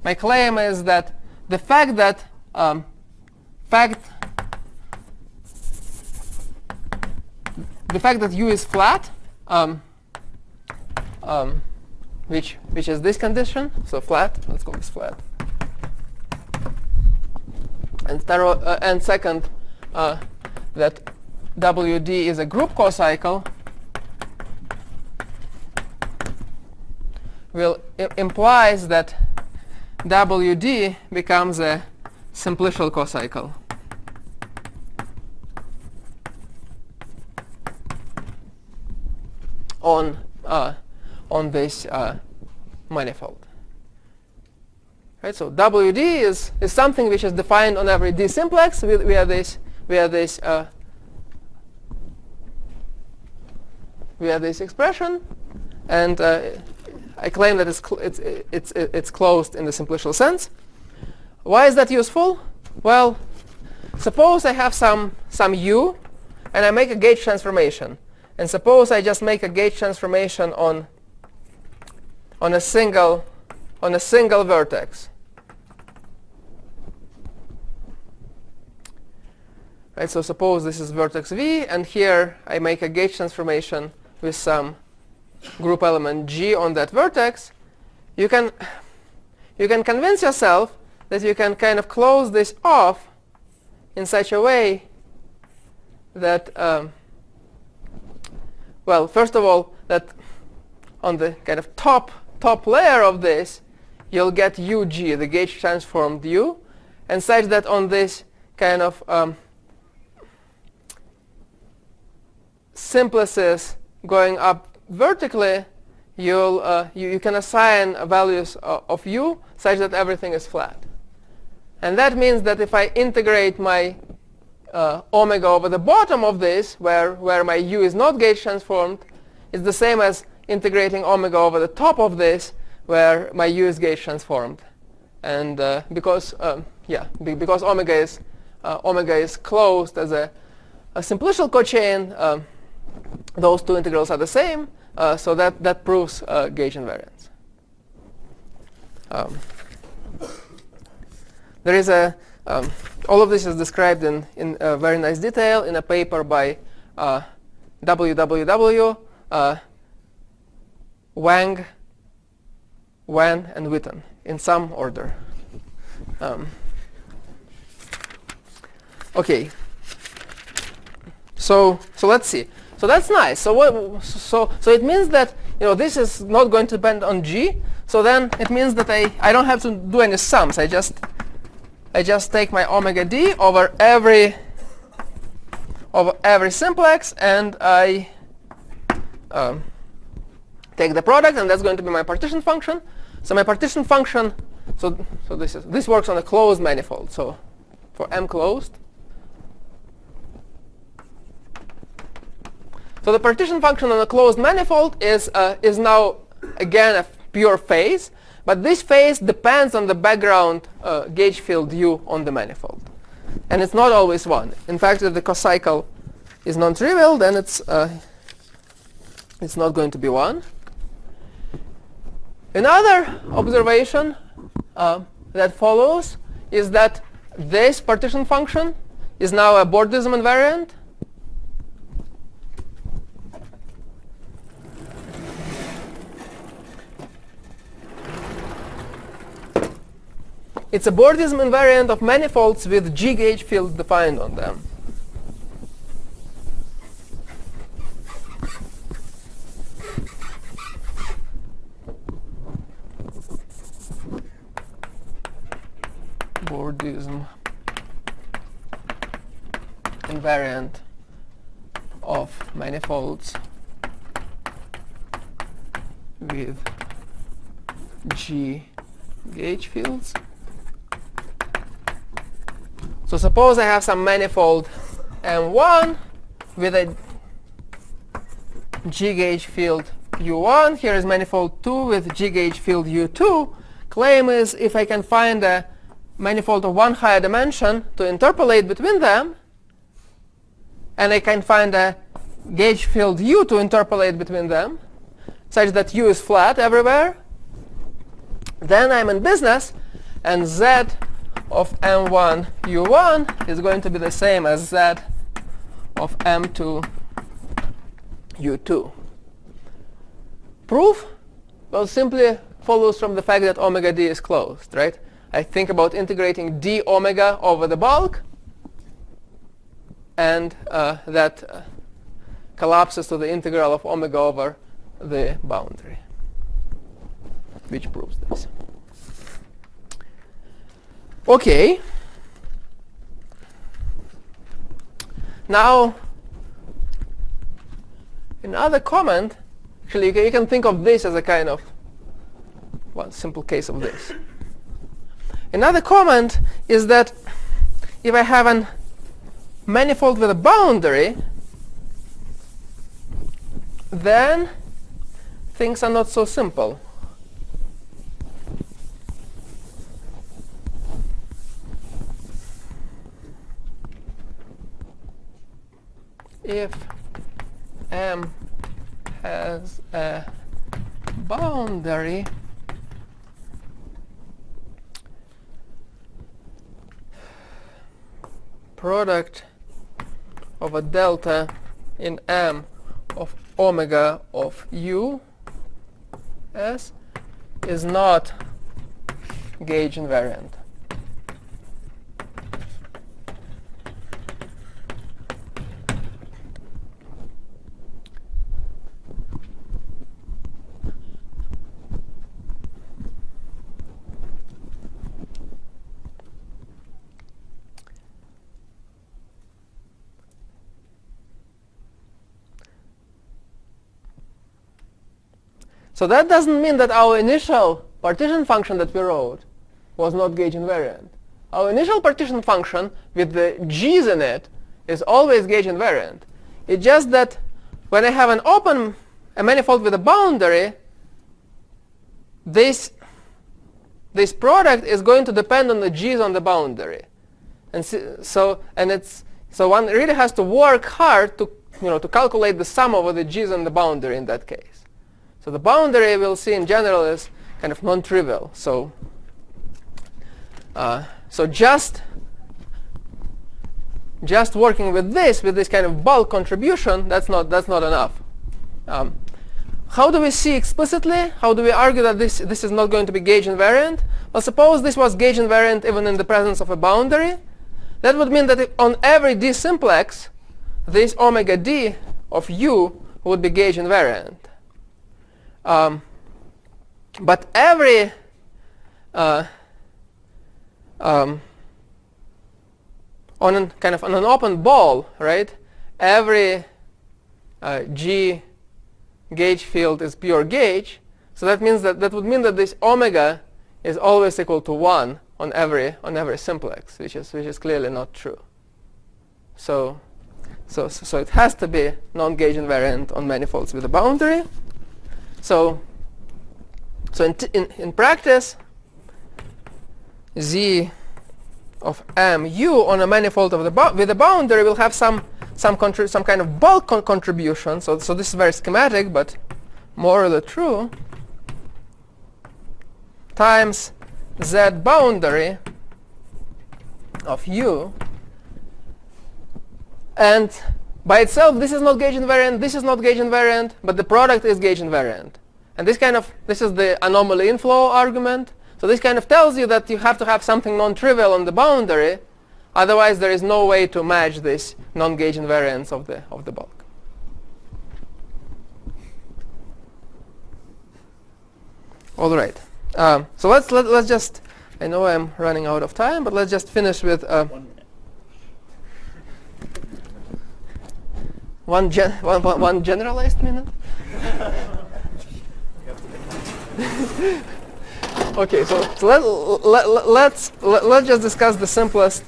S2: My claim is that the fact that U is flat, which is this condition, so flat. Let's call this flat. And second, that WD is a group cocycle, implies that WD becomes a simplicial cocycle. on this manifold. Right? So WD is something which is defined on every D simplex via this expression, and I claim that it's closed in the simplicial sense. Why is that useful? Well, suppose I have some U, and I make a gauge transformation, and suppose I just make a gauge transformation on a single vertex. Right, so suppose this is vertex V, and here I make a gauge transformation with some group element G on that vertex. You can convince yourself that you can kind of close this off in such a way that, well, first of all, that on the kind of top layer of this, you'll get UG, the gauge transformed U, and such that on this kind of simplices going up vertically, you can assign values of U such that everything is flat. And that means that if I integrate my omega over the bottom of this, where my U is not gauge transformed, it's the same as integrating omega over the top of this, where my U is gauge transformed. And because omega is closed as a simplicial cochain, those two integrals are the same, so that proves gauge invariance. There is all of this is described in very nice detail in a paper by WWW, Wang, Wen, and Witten, in some order. Okay. So let's see. So that's nice. So it means that this is not going to depend on G. So then it means that I don't have to do any sums. I just take my omega D over every simplex, and I take the product, and that's going to be my partition function. So my partition function, so this works on a closed manifold. So for M closed. So the partition function on a closed manifold is now again a pure phase, but this phase depends on the background gauge field U on the manifold, and it's not always 1. In fact, if the cocycle is non-trivial, then it's not going to be 1. Another observation that follows is that this partition function is now a Bordism invariant. It's a Bordism invariant of manifolds with G gauge field defined on them. Bordism invariant of manifolds with G gauge fields. So suppose I have some manifold M1 with a G gauge field U1. Here is manifold 2 with G gauge field U2. Claim is if I can find a manifold of 1 higher dimension to interpolate between them, and I can find a gauge field U to interpolate between them, such that U is flat everywhere, then I'm in business, and Z of M1 U1 is going to be the same as Z of M2 U2. Proof? Well, simply follows from the fact that omega D is closed, right? I think about integrating d omega over the bulk, and that collapses to the integral of omega over the boundary, which proves this. Okay. Now, another comment Actually, you can think of this as a kind of one simple case of this. Another comment is that if I have a manifold with a boundary, then things are not so simple. If M has a boundary, product of a delta in M of omega of U S is not gauge invariant. So that doesn't mean that our initial partition function that we wrote was not gauge invariant. Our initial partition function with the g's in it is always gauge invariant. It's just that when I have a manifold with a boundary, this product is going to depend on the g's on the boundary. And so one really has to work hard to calculate the sum over the g's on the boundary in that case. So the boundary we'll see in general is kind of non-trivial. So just working with this kind of bulk contribution, that's not enough. How do we see explicitly? How do we argue that this is not going to be gauge invariant? Well, suppose this was gauge invariant even in the presence of a boundary. That would mean that on every d simplex, this omega d of u would be gauge invariant. But every on an open ball, right? Every G gauge field is pure gauge. So that means that would mean that this omega is always equal to 1 on every simplex, which is clearly not true. So it has to be non-gauge invariant on manifolds with a boundary. So in practice, Z of mu on a manifold with a boundary will have some kind of bulk contribution. So this is very schematic, but morally true. Times Z boundary of u, and by itself, this is not gauge invariant, this is not gauge invariant, but the product is gauge invariant. And this is the anomaly inflow argument. So this kind of tells you that you have to have something non-trivial on the boundary, otherwise there is no way to match this non-gauge invariance of the bulk. All right. So let's just, I know I'm running out of time, but let's just finish with
S1: 1 minute.
S2: one generalized minute. Okay, so let's just discuss the simplest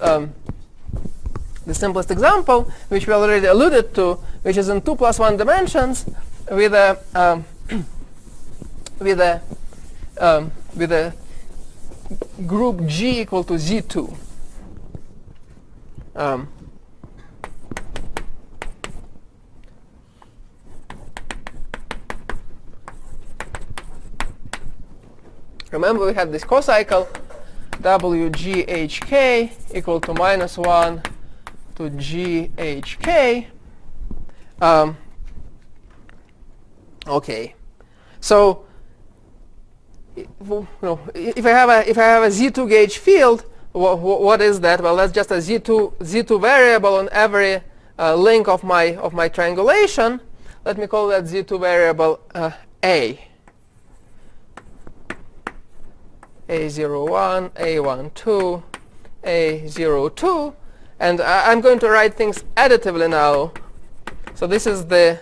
S2: example, which we already alluded to, which is in 2 + 1 dimensions with a group G equal to Z2. Remember, we had this cocycle WGHK equal to -1 to GHK. Okay, so if I have a Z2 gauge field, what is that? Well, that's just a Z2 variable on every link of my triangulation. Let me call that Z2 variable A. A01, A12, A02, and I'm going to write things additively now. So this is the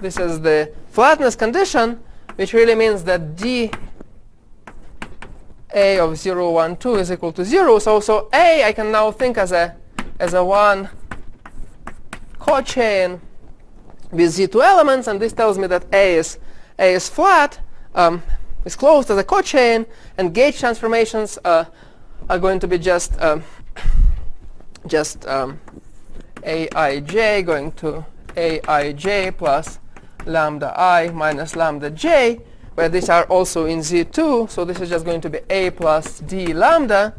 S2: this is the flatness condition, which really means that d A of 0, 1, 2 is equal to 0. So A I can now think as a one cochain with Z2 elements, and this tells me that A is flat, is closed as a cochain, and gauge transformations are going to be just Aij going to Aij plus lambda I minus lambda j, where these are also in Z2, so this is just going to be A plus d lambda.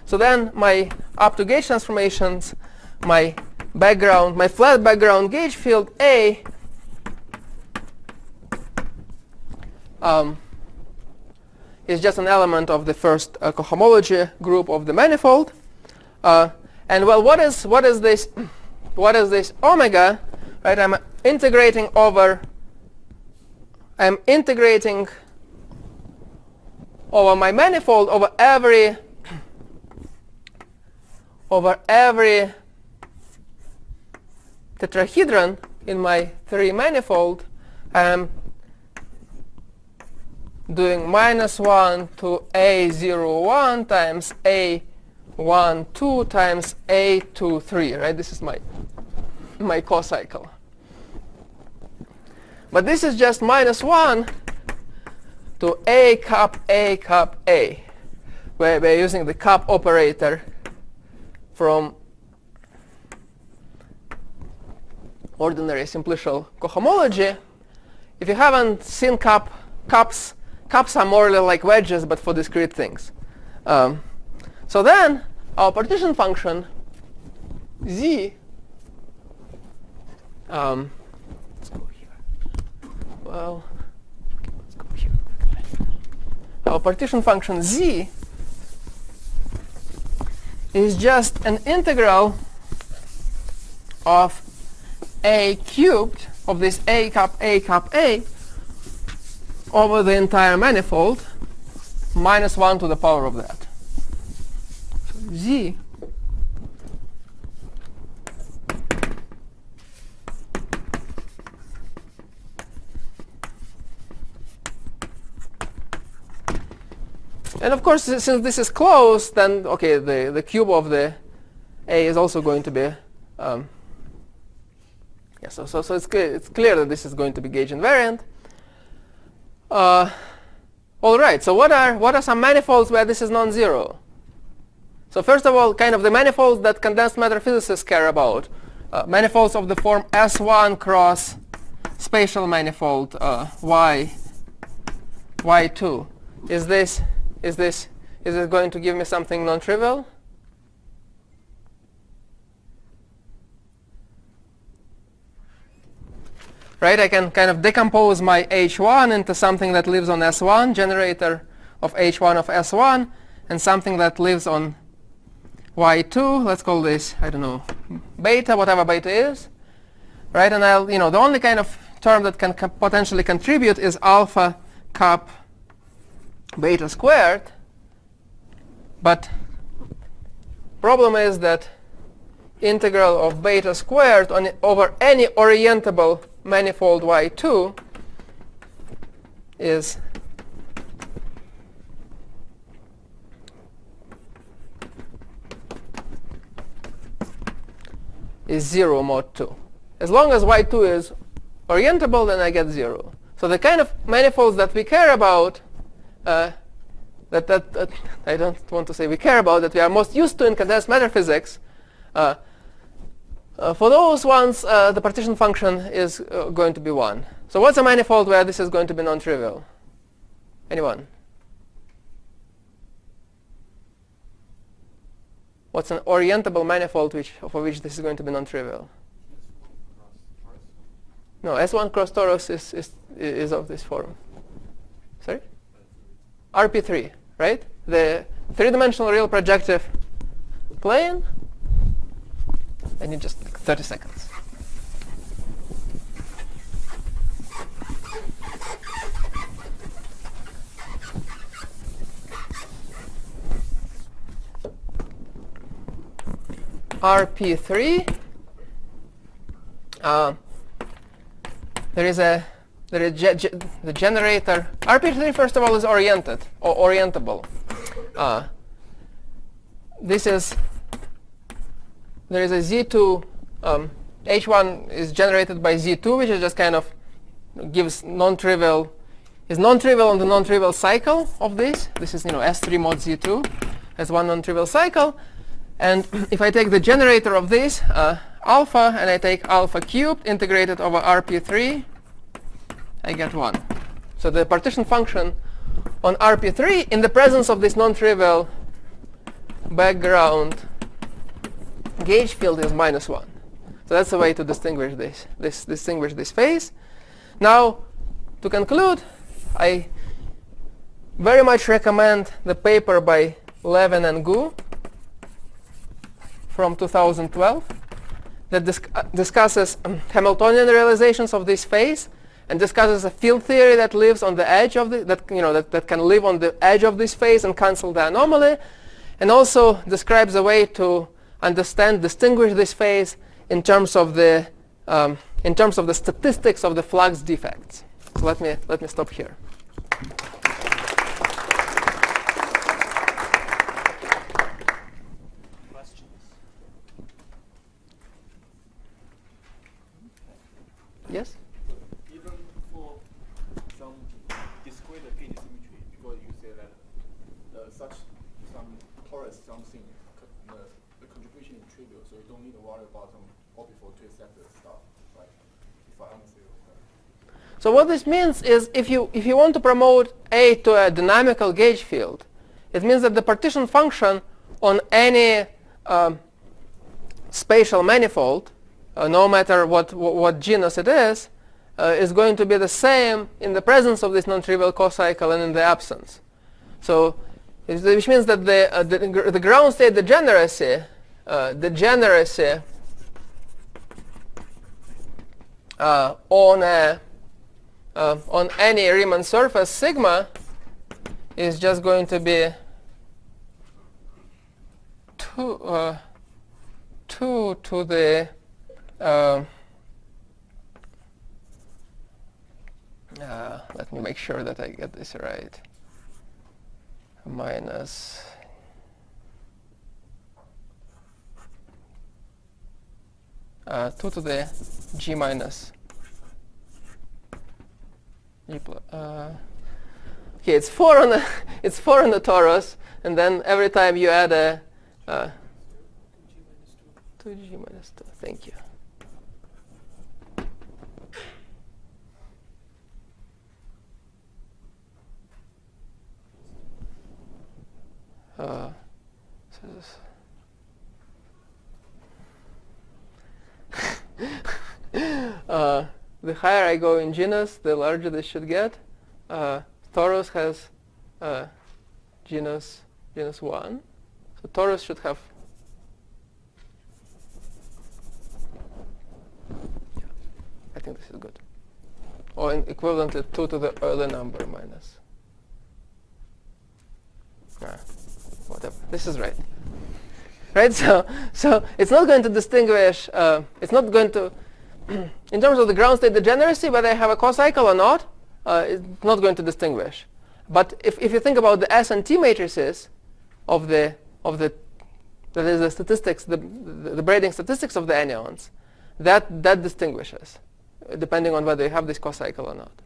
S2: So then my up to gauge transformations, my flat background gauge field A is just an element of the first cohomology group of the manifold. And well, what is this omega? Right, I'm integrating over my manifold over every tetrahedron in my 3 manifold. I'm doing -1 to A01 times A12 times A23, right? This is my cocycle. But this is just -1 to A cup A cup A, where we're using the cup operator from ordinary simplicial cohomology. If you haven't seen cups are more like wedges, but for discrete things. So then our partition function z, let's go here. Well, let's go here. Our partition function z is just an integral of A cubed of this A cup A over the entire manifold -1 to the power of that. So z and of course, since this is closed, then okay, the cube of the A is also going to be so it's clear that this is going to be gauge invariant. All right, so what are some manifolds where this is non-zero? So first of all, kind of the manifolds that condensed matter physicists care about. Manifolds of the form S1 cross spatial manifold Y2. Is it going to give me something non-trivial? Right, I can kind of decompose my H1 into something that lives on S1, generator of H1 of S1, and something that lives on Y2. Let's call this, I don't know, beta, whatever beta is. Right, and I'll, the only kind of term that can potentially contribute is alpha cup beta squared. But problem is that integral of beta squared over any orientable manifold Y2 is is 0 mod 2. As long as Y2 is orientable, then I get 0. So the kind of manifolds that we care about, that I don't want to say we care about, that we are most used to in condensed matter physics, for those ones, the partition function is going to be 1. So what's a manifold where this is going to be non-trivial? Anyone? What's an orientable manifold for which this is going to be non-trivial? No, S1 cross torus is of this form. Sorry? RP3, right? The three-dimensional real projective plane. I need just like 30 seconds. RP3 the generator. RP3, first of all, is oriented or orientable. There is a Z2. H1 is generated by Z2, which is just kind of gives non-trivial. Is non-trivial on the non-trivial cycle of this. This is S3 mod Z2 has one non-trivial cycle. And if I take the generator of this alpha and I take alpha cubed integrated over RP3, I get 1. So the partition function on RP3 in the presence of this non-trivial background gauge field is -1. So that's the way to distinguish this phase. Now, to conclude, I very much recommend the paper by Levin and Gu from 2012 that discusses Hamiltonian realizations of this phase and discusses a field theory that lives on the edge of that can live on the edge of this phase and cancel the anomaly, and also describes a way to distinguish this phase in terms of the statistics of the flux defects. So let me stop here.
S1: Questions?
S2: Yes?
S4: Even for some discrete gauge symmetry, because you say that such some torus something, the contribution is trivial, so you don't need to worry about some orbital twist sector stuff, right? If I understand it correctly.
S2: So what this means is if you want to promote A to a dynamical gauge field, it means that the partition function on any spatial manifold, no matter what genus it is going to be the same in the presence of this non-trivial cocycle and in the absence. So, which means that the ground state degeneracy on any Riemann surface sigma is just going to be 2 to the let me make sure that I get this right. Minus two to the G minus G plus. Okay, it's 4 on the it's 4 on the torus, and then every time you add a 2G minus 2. Thank you. The higher I go in genus, the larger this should get. Torus has genus 1, so torus should have. Yeah, I think this is good. Or equivalent to 2 to the early number minus. Whatever. This is right. Right. So it's not going to distinguish. It's not going to. In terms of the ground state degeneracy, whether I have a cocycle or not, it's not going to distinguish. But if you think about the S and T matrices of the that is the statistics, the braiding statistics of the anyons, that distinguishes, depending on whether you have this cocycle or not.